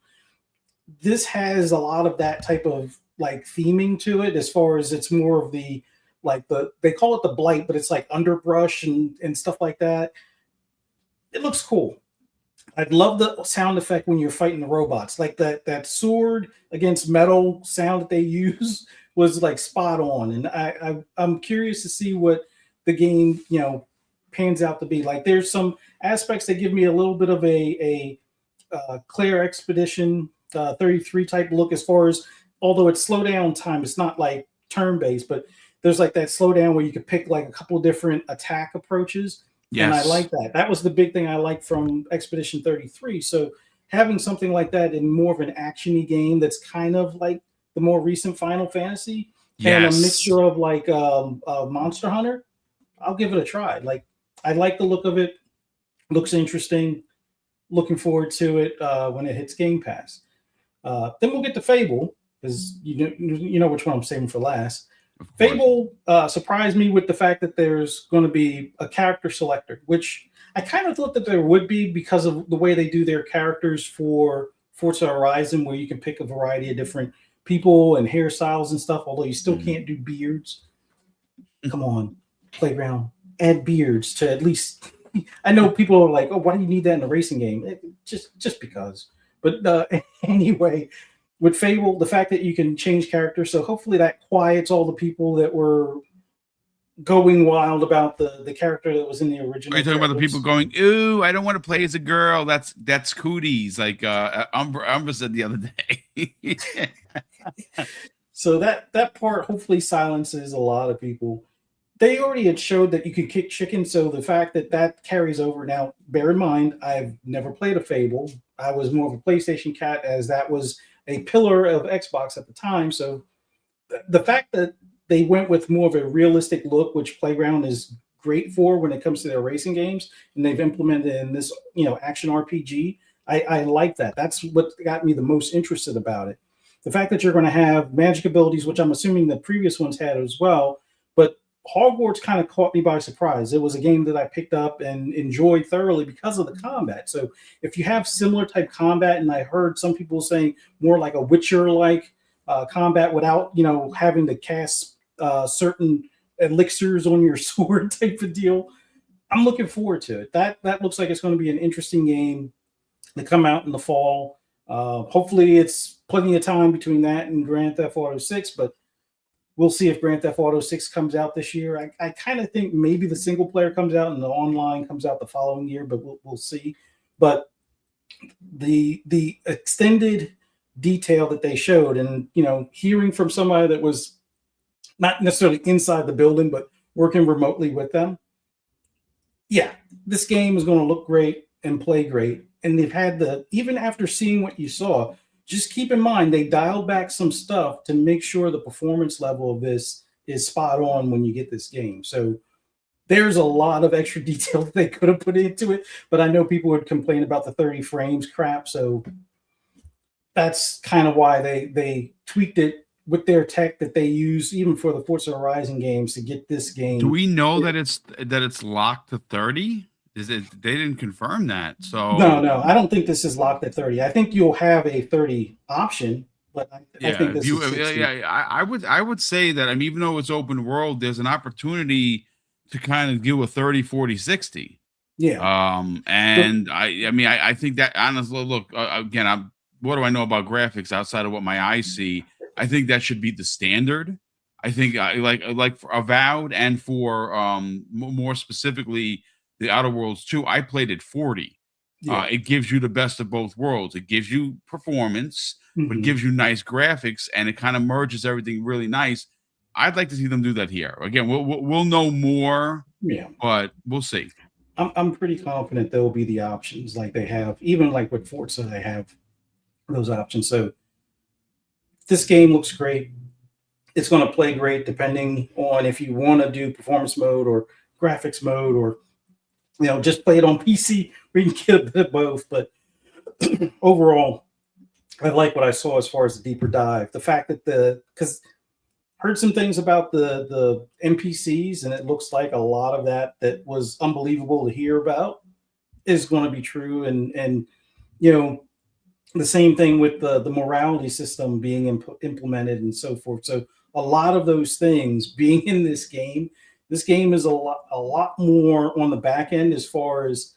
this has a lot of that type of like theming to it, as far as it's more of the they call it the blight, but it's like underbrush and stuff like that. It looks cool. I'd love the sound effect when you're fighting the robots. Like that sword against metal sound that they use was like spot on. And I'm curious to see what the game, pans out to be. Like, there's some aspects that give me a little bit of a Claire Expedition 33 type look, as far as, although it's slow down time, it's not like turn-based, but there's like that slow down where you could pick like a couple different attack approaches. Yes. And I like that. That was the big thing I liked from Expedition 33. So having something like that in more of an action-y game that's kind of like the more recent Final Fantasy, and a mixture of like Monster Hunter, I'll give it a try. Like, I like the look of it. Looks interesting. Looking forward to it when it hits Game Pass. Then we'll get to Fable, because you know which one I'm saving for last. Fable surprised me with the fact that there's going to be a character selector, which I kind of thought that there would be because of the way they do their characters for Forza Horizon, where you can pick a variety of different people and hairstyles and stuff, although you still can't do beards. Come on, Playground, add beards to at least... I know people are like, oh, why do you need that in a racing game? Just because. But anyway... With Fable, the fact that you can change characters, so hopefully that quiets all the people that were going wild about the character that was in the original. Are you talking about the people going, ooh, I don't want to play as a girl? That's cooties, like Umbra said the other day. So that part hopefully silences a lot of people. They already had showed that you could kick chicken, so the fact that carries over. Now, bear in mind, I've never played a Fable. I was more of a PlayStation cat, as that was a pillar of Xbox at the time. So the fact that they went with more of a realistic look, which Playground is great for when it comes to their racing games, and they've implemented in this, action RPG, I like that. That's what got me the most interested about it. The fact that you're going to have magic abilities, which I'm assuming the previous ones had as well, but Hogwarts kind of caught me by surprise. It was a game that I picked up and enjoyed thoroughly because of the combat. So if you have similar type combat, and I heard some people saying more like a Witcher-like combat without, having to cast certain elixirs on your sword type of deal, I'm looking forward to it. That looks like it's going to be an interesting game to come out in the fall. Hopefully it's plenty of time between that and Grand Theft Auto 6, but we'll see if Grand Theft Auto 6 comes out this year. I kind of think maybe the single player comes out and the online comes out the following year, but we'll see. But the extended detail that they showed, and hearing from somebody that was not necessarily inside the building but working remotely with them, yeah, this game is going to look great and play great. And they've had even after seeing what you saw, just keep in mind, they dialed back some stuff to make sure the performance level of this is spot on when you get this game. So there's a lot of extra detail that they could have put into it, but I know people would complain about the 30 frames crap. So that's kind of why they tweaked it with their tech that they use even for the Forza Horizon games to get this game. Do we know that it's locked to 30? They didn't confirm that. So no, I don't think this is locked at 30. I think you'll have a 30 option, but I think this is 60. I would say that, even though it's open world, there's an opportunity to kind of do a 30, 40, 60. Yeah. And I mean, I think that honestly, look, again, what do I know about graphics outside of what my eyes see? I think that should be the standard. I think like for Avowed and for more specifically the Outer Worlds 2, I played at 40. Yeah. It gives you the best of both worlds. It gives you performance, but Mhm. gives you nice graphics, and it kind of merges everything really nice. I'd like to see them do that here. Again, we'll know more, Yeah. but we'll see. I'm pretty confident there will be the options like they have, even like with Forza, they have those options. So this game looks great. It's going to play great depending on if you want to do performance mode or graphics mode, or just play it on PC. We can get a bit of both, but overall, I like what I saw as far as the deeper dive. The fact that because heard some things about the NPCs, and it looks like a lot of that was unbelievable to hear about is going to be true, and the same thing with the morality system being implemented and so forth. So a lot of those things being in this game is a lot more on the back end as far as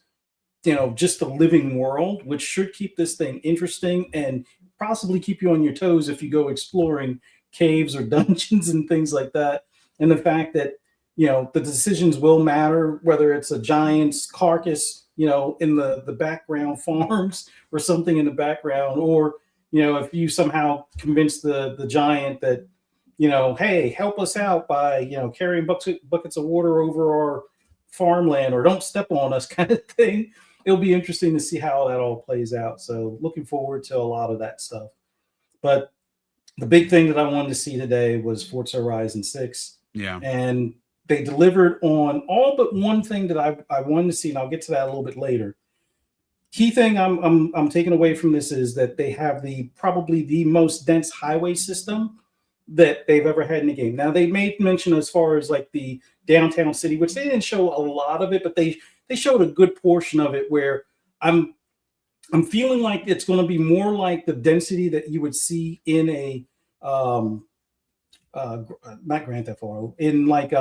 just the living world, which should keep this thing interesting and possibly keep you on your toes if you go exploring caves or dungeons and things like that. And the fact that the decisions will matter, whether it's a giant's carcass in the background farms or something in the background, or if you somehow convince the giant that hey, help us out by carrying buckets of water over our farmland, or don't step on us kind of thing. It'll be interesting to see how that all plays out. So looking forward to a lot of that stuff. But the big thing that I wanted to see today was Forza Horizon 6. Yeah. And they delivered on all but one thing that I wanted to see, and I'll get to that a little bit later. Key thing I'm taking away from this is that they have probably the most dense highway system that they've ever had in the game. Now, they made mention as far as like the downtown city, which they didn't show a lot of it, but they showed a good portion of it, where I'm feeling like it's going to be more like the density that you would see in a not Grand Theft Auto, in like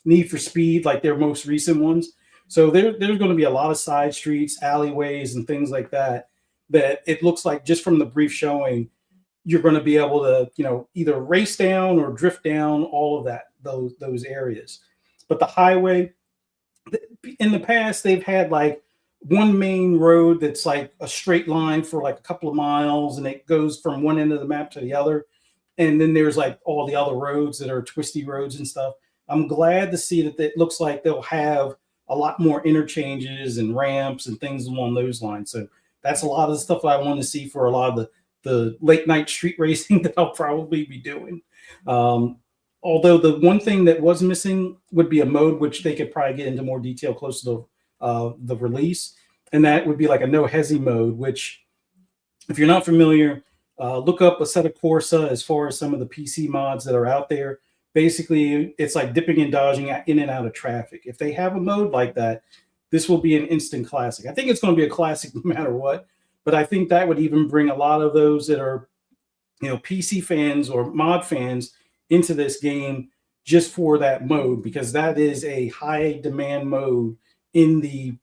Need for Speed, like their most recent ones. So there's going to be a lot of side streets, alleyways, and things like that it looks like, just from the brief showing, you're going to be able to either race down or drift down all of those areas. But the highway, in the past, they've had like one main road that's like a straight line for like a couple of miles, and it goes from one end of the map to the other. And then there's like all the other roads that are twisty roads and stuff. I'm glad to see that it looks like they'll have a lot more interchanges and ramps and things along those lines. So that's a lot of the stuff that I want to see for a lot of the late night street racing that I'll probably be doing. Although the one thing that was missing would be a mode, which they could probably get into more detail close to the release. And that would be like a no hesi mode, which, if you're not familiar, look up Assetto Corsa as far as some of the PC mods that are out there. Basically, it's like dipping and dodging in and out of traffic. If they have a mode like that, this will be an instant classic. I think it's going to be a classic no matter what, but I think that would even bring a lot of those that are, PC fans or mod fans into this game just for that mode, because that is a high demand mode in the,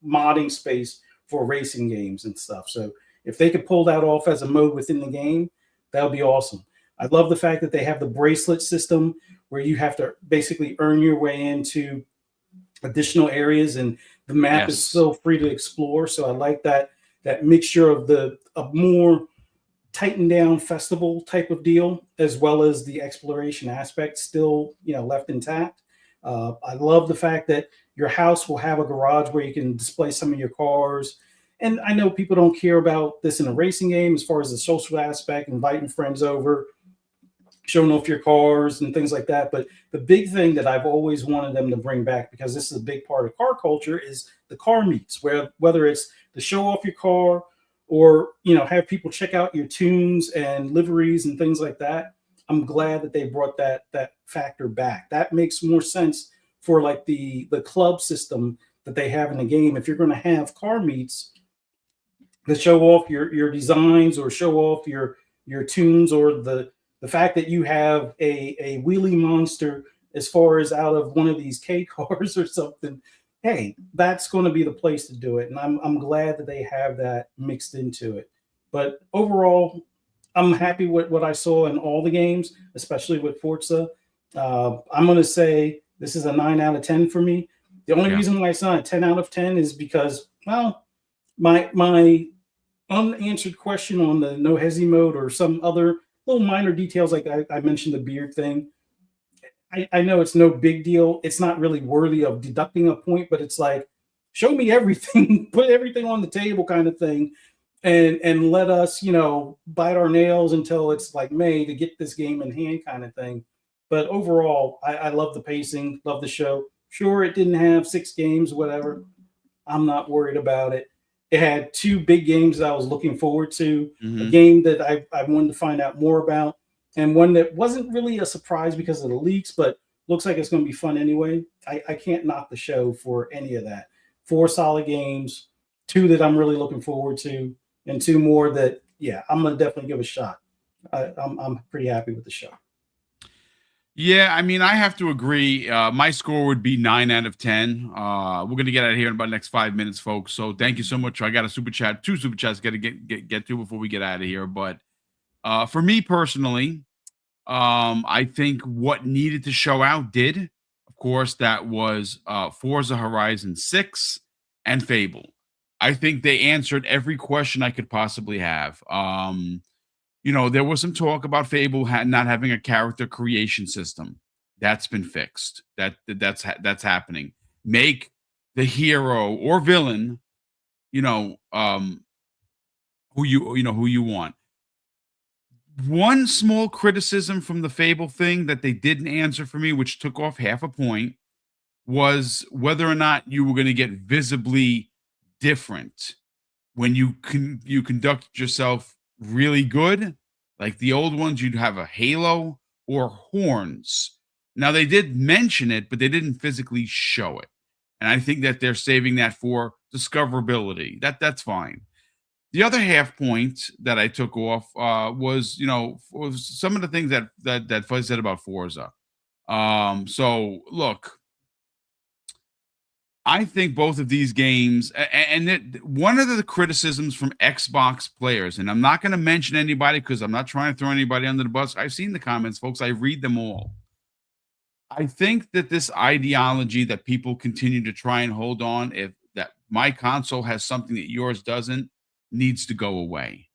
modding space for racing games and stuff. So if they could pull that off as a mode within the game, that would be awesome. I love the fact that they have the bracelet system where you have to basically earn your way into additional areas, and the map is still free to explore. So I like that mixture of a more tightened down festival type of deal, as well as the exploration aspect still, left intact. I love the fact that your house will have a garage where you can display some of your cars. And I know people don't care about this in a racing game as far as the social aspect, inviting friends over, showing off your cars and things like that. But the big thing that I've always wanted them to bring back, because this is a big part of car culture, is the car meets, whether it's to show off your car or, have people check out your tunes and liveries and things like that. I'm glad that they brought that factor back. That makes more sense for like the club system that they have in the game. If you're going to have car meets to show off your designs or show off your tunes, or the fact that you have a wheelie monster as far as out of one of these K cars or something, hey, that's going to be the place to do it. And I'm glad that they have that mixed into it. But overall, I'm happy with what I saw in all the games, especially with Forza. I'm going to say this is a 9 out of 10 for me. The only reason why it's not a 10 out of 10 is because, well, my unanswered question on the no hesi mode or some other little minor details, like I mentioned the beard thing. I know it's no big deal. It's not really worthy of deducting a point, but it's like, show me everything, put everything on the table kind of thing. And let us, bite our nails until it's like May to get this game in hand kind of thing. But overall, I love the pacing, love the show. Sure, it didn't have 6 games, whatever. I'm not worried about it. It had 2 big games that I was looking forward to, a game that I wanted to find out more about, and one that wasn't really a surprise because of the leaks, but looks like it's going to be fun anyway. I can't knock the show for any of that. 4 solid games, 2 that I'm really looking forward to, and 2 more that, I'm going to definitely give a shot. I'm pretty happy with the show. Yeah, I mean, I have to agree. My score would be 9 out of 10. We're going to get out of here in about the next 5 minutes, folks. So thank you so much. I got a super chat, 2 super chats got to get to before we get out of here. But for me personally, I think what needed to show out did. Of course, that was Forza Horizon 6 and Fable. I think they answered every question I could possibly have. There was some talk about Fable not having a character creation system. That's been fixed. That's happening. Make the hero or villain, who you want. One small criticism from the Fable thing that they didn't answer for me, which took off half a point, was whether or not you were going to get visibly different when you conduct yourself really good. Like the old ones, you'd have a halo or horns. Now they did mention it, but they didn't physically show it. And I think that they're saving that for discoverability. That's fine. The other half point that I took off was some of the things that Fuzz said about Forza. So look, I think both of these games, and one of the criticisms from Xbox players, and I'm not going to mention anybody because I'm not trying to throw anybody under the bus. I've seen the comments, folks. I read them all. I think that this ideology that people continue to try and hold on, if that my console has something that yours doesn't, needs to go away.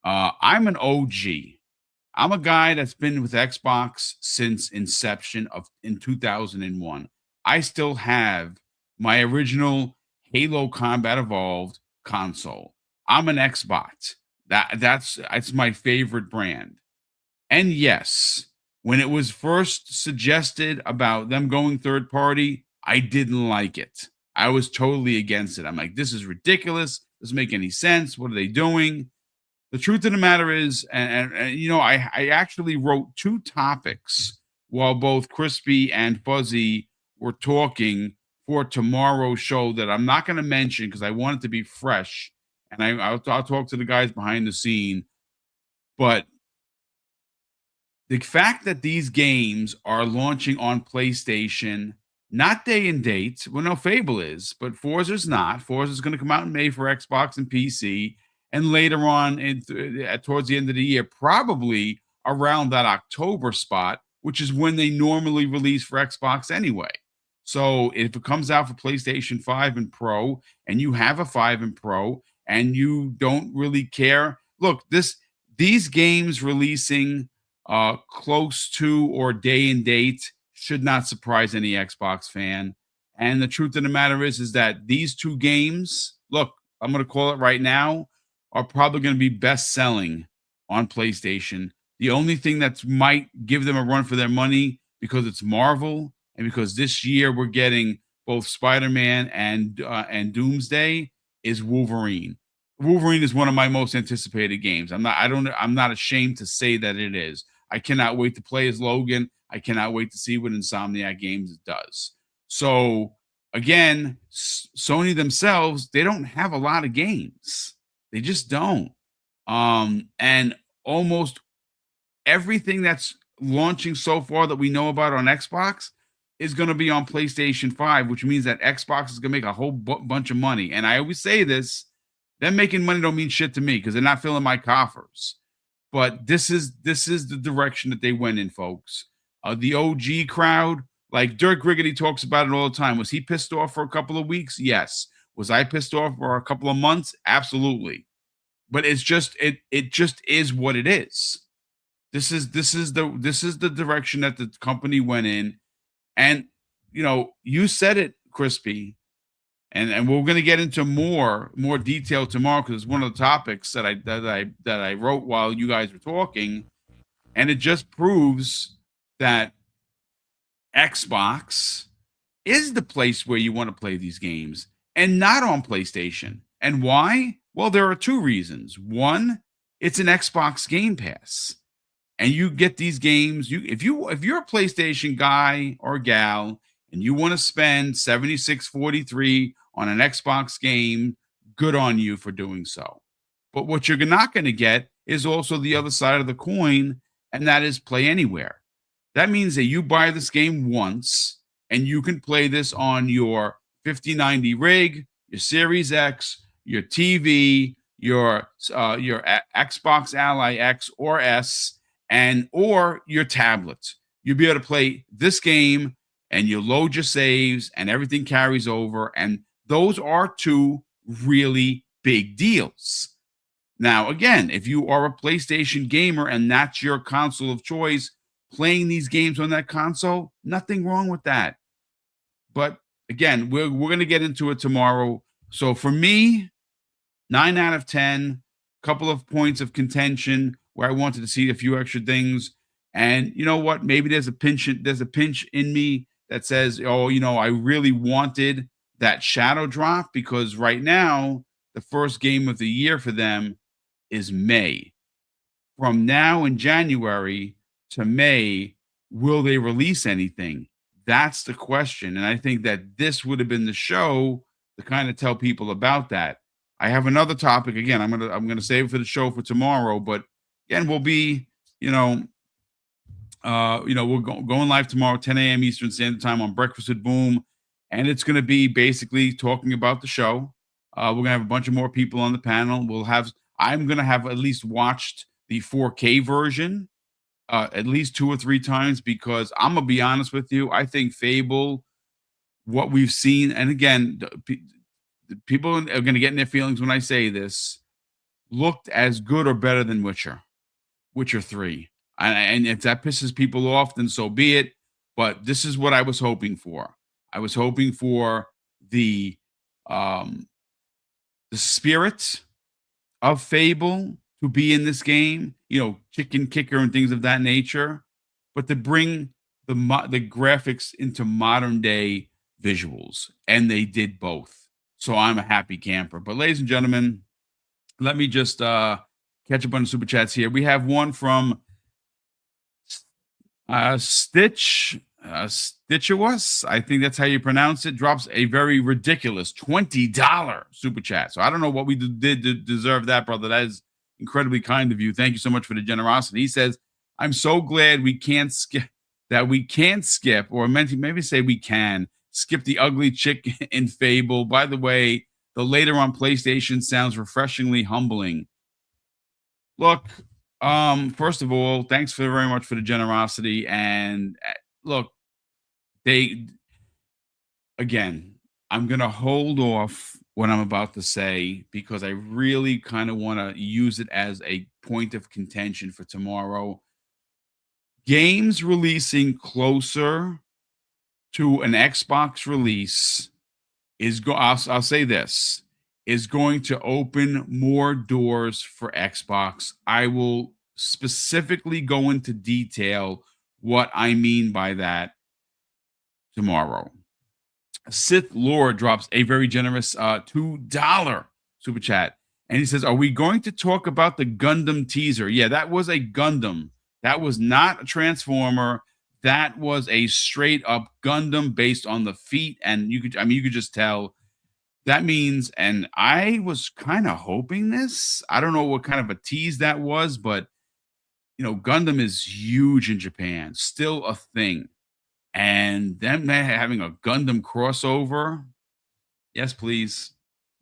I'm an OG. I'm a guy that's been with Xbox since inception in 2001. I still have my original Halo Combat Evolved console. I'm an Xbox. That's my favorite brand. And yes, when it was first suggested about them going third party, I didn't like it. I was totally against it. I'm like, this is ridiculous. Doesn't make any sense. What are they doing? The truth of the matter is, and I actually wrote 2 topics while both Crispy and Fuzzy were talking for tomorrow's show that I'm not going to mention because I want it to be fresh. And I'll talk to the guys behind the scene. But the fact that these games are launching on PlayStation, not day and date, well, no, Fable is, but Forza's not. Forza's going to come out in May for Xbox and PC, and later on, towards the end of the year, probably around that October spot, which is when they normally release for Xbox anyway. So if it comes out for PlayStation 5 and Pro, and you have a 5 and Pro, and you don't really care, look, these games releasing close to or day and date should not surprise any Xbox fan. And the truth of the matter is that these 2 games, look, I'm going to call it right now, are probably going to be best selling on PlayStation. The only thing that might give them a run for their money, because it's Marvel and because this year we're getting both Spider-Man and Doomsday, is Wolverine. Wolverine is one of my most anticipated games. I'm not ashamed to say that it is. I cannot wait to play as Logan. I cannot wait to see what Insomniac Games does. So again, Sony themselves, they don't have a lot of games. They just don't. And almost everything that's launching so far that we know about on Xbox is going to be on PlayStation 5, which means that Xbox is going to make a whole bunch of money. And I always say this, them making money don't mean shit to me because they're not filling my coffers. But this is the direction that they went in, folks. The OG crowd, like Dirk Riggedy talks about it all the time. Was he pissed off for a couple of weeks? Yes. Was I pissed off for a couple of months? Absolutely. But it's just it just is what it is. This is the direction that the company went in. And you said it, Crispy. And we're going to get into more detail tomorrow because it's one of the topics that I wrote while you guys were talking, and it just proves that Xbox is the place where you want to play these games and not on PlayStation. And why? Well, there are two reasons. One, it's an Xbox Game Pass, and you get these games. If you're a PlayStation guy or gal and you want to spend $76.43 on an Xbox game, good on you for doing so. But what you're not going to get is also the other side of the coin, and that is Play Anywhere. That means that you buy this game once, and you can play this on your 5090 rig, your Series X, your TV, your Xbox Ally X or S, or your tablet. You'll be able to play this game, and you load your saves, and everything carries over. And those are two really big deals. Now, again, if you are a PlayStation gamer and that's your console of choice, playing these games on that console, nothing wrong with that. But again, we're going to get into it tomorrow. So for me, 9 out of 10, couple of points of contention where I wanted to see a few extra things. And you know what? Maybe there's a pinch in me that says, oh, I really wanted that shadow drop, because right now the first game of the year for them is May. From now in January to May, will they release anything? That's the question. And I think that this would have been the show to kind of tell people about that. I have another topic. Again, I'm gonna save it for the show for tomorrow. But again, we'll be, we're going live tomorrow, 10 a.m. Eastern Standard Time on Breakfast with Boom. And it's going to be basically talking about the show. We're going to have a bunch of more people on the panel. I'm going to have at least watched the 4K version at least 2 or 3 times, because I'm going to be honest with you. I think Fable, what we've seen, and again, people are going to get in their feelings when I say this, looked as good or better than Witcher 3. And if that pisses people off, then so be it. But this is what I was hoping for. I was hoping for the spirit of Fable to be in this game, chicken kicker and things of that nature, but to bring the graphics into modern day visuals. And they did both. So I'm a happy camper. But ladies and gentlemen, let me just catch up on the super chats here. We have one from Stitchuous, I think that's how you pronounce it, drops a very ridiculous $20 super chat. So I don't know what we did to deserve that, brother. That is incredibly kind of you. Thank you so much for the generosity. He says, I'm so glad we can't skip, or maybe say we can skip the ugly chick in Fable. By the way, the later on PlayStation sounds refreshingly humbling. Look, first of all, thanks very much for the generosity. And look, I'm going to hold off what I'm about to say, because I really kind of want to use it as a point of contention for tomorrow. Games releasing closer to an Xbox release I'll say this, is going to open more doors for Xbox. I will specifically go into detail what I mean by that tomorrow. Sith Lord drops a very generous $2 super chat. And he says, are we going to talk about the Gundam teaser? Yeah, that was a Gundam. That was not a Transformer. That was a straight up Gundam based on the feet. And you could just tell. That means, and I was kind of hoping this, I don't know what kind of a tease that was, but Gundam is huge in Japan, still a thing. And them having a Gundam crossover, yes, please.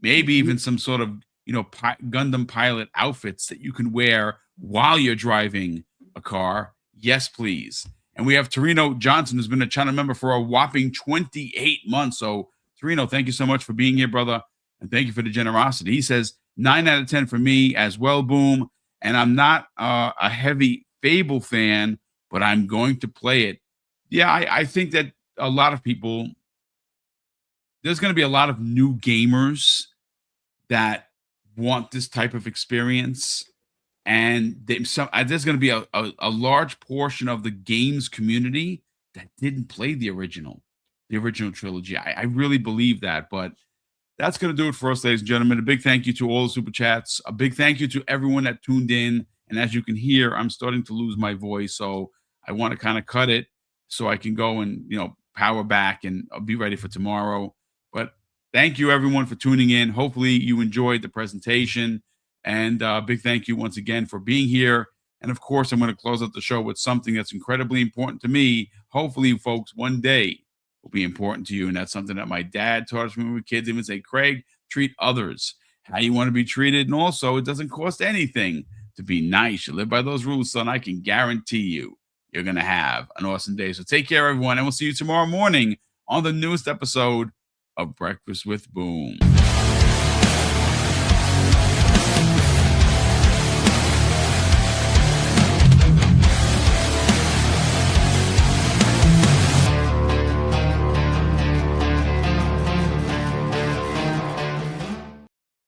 Maybe even some sort of, Gundam pilot outfits that you can wear while you're driving a car. Yes, please. And we have Torino Johnson, who's been a channel member for a whopping 28 months. So, Torino, thank you so much for being here, brother. And thank you for the generosity. He says 9 out of 10 for me as well, Boom. And I'm not a heavy Fable fan, but I'm going to play it. Yeah, I think that a lot of people, there's going to be a lot of new gamers that want this type of experience. And there's going to be a large portion of the games community that didn't play the original trilogy. I really believe that. But that's going to do it for us, ladies and gentlemen. A big thank you to all the super chats. A big thank you to everyone that tuned in. And as you can hear, I'm starting to lose my voice. So I want to kind of cut it so I can go and, power back and I'll be ready for tomorrow. But thank you, everyone, for tuning in. Hopefully you enjoyed the presentation. And big thank you once again for being here. And of course, I'm going to close out the show with something that's incredibly important to me. Hopefully, folks, one day will be important to you. And that's something that my dad taught us when we were kids. He would say, Craig, treat others how you want to be treated. And also, it doesn't cost anything to be nice. You live by those rules, son. I can guarantee you, you're going to have an awesome day. So take care, everyone. And we'll see you tomorrow morning on the newest episode of Breakfast with Boom.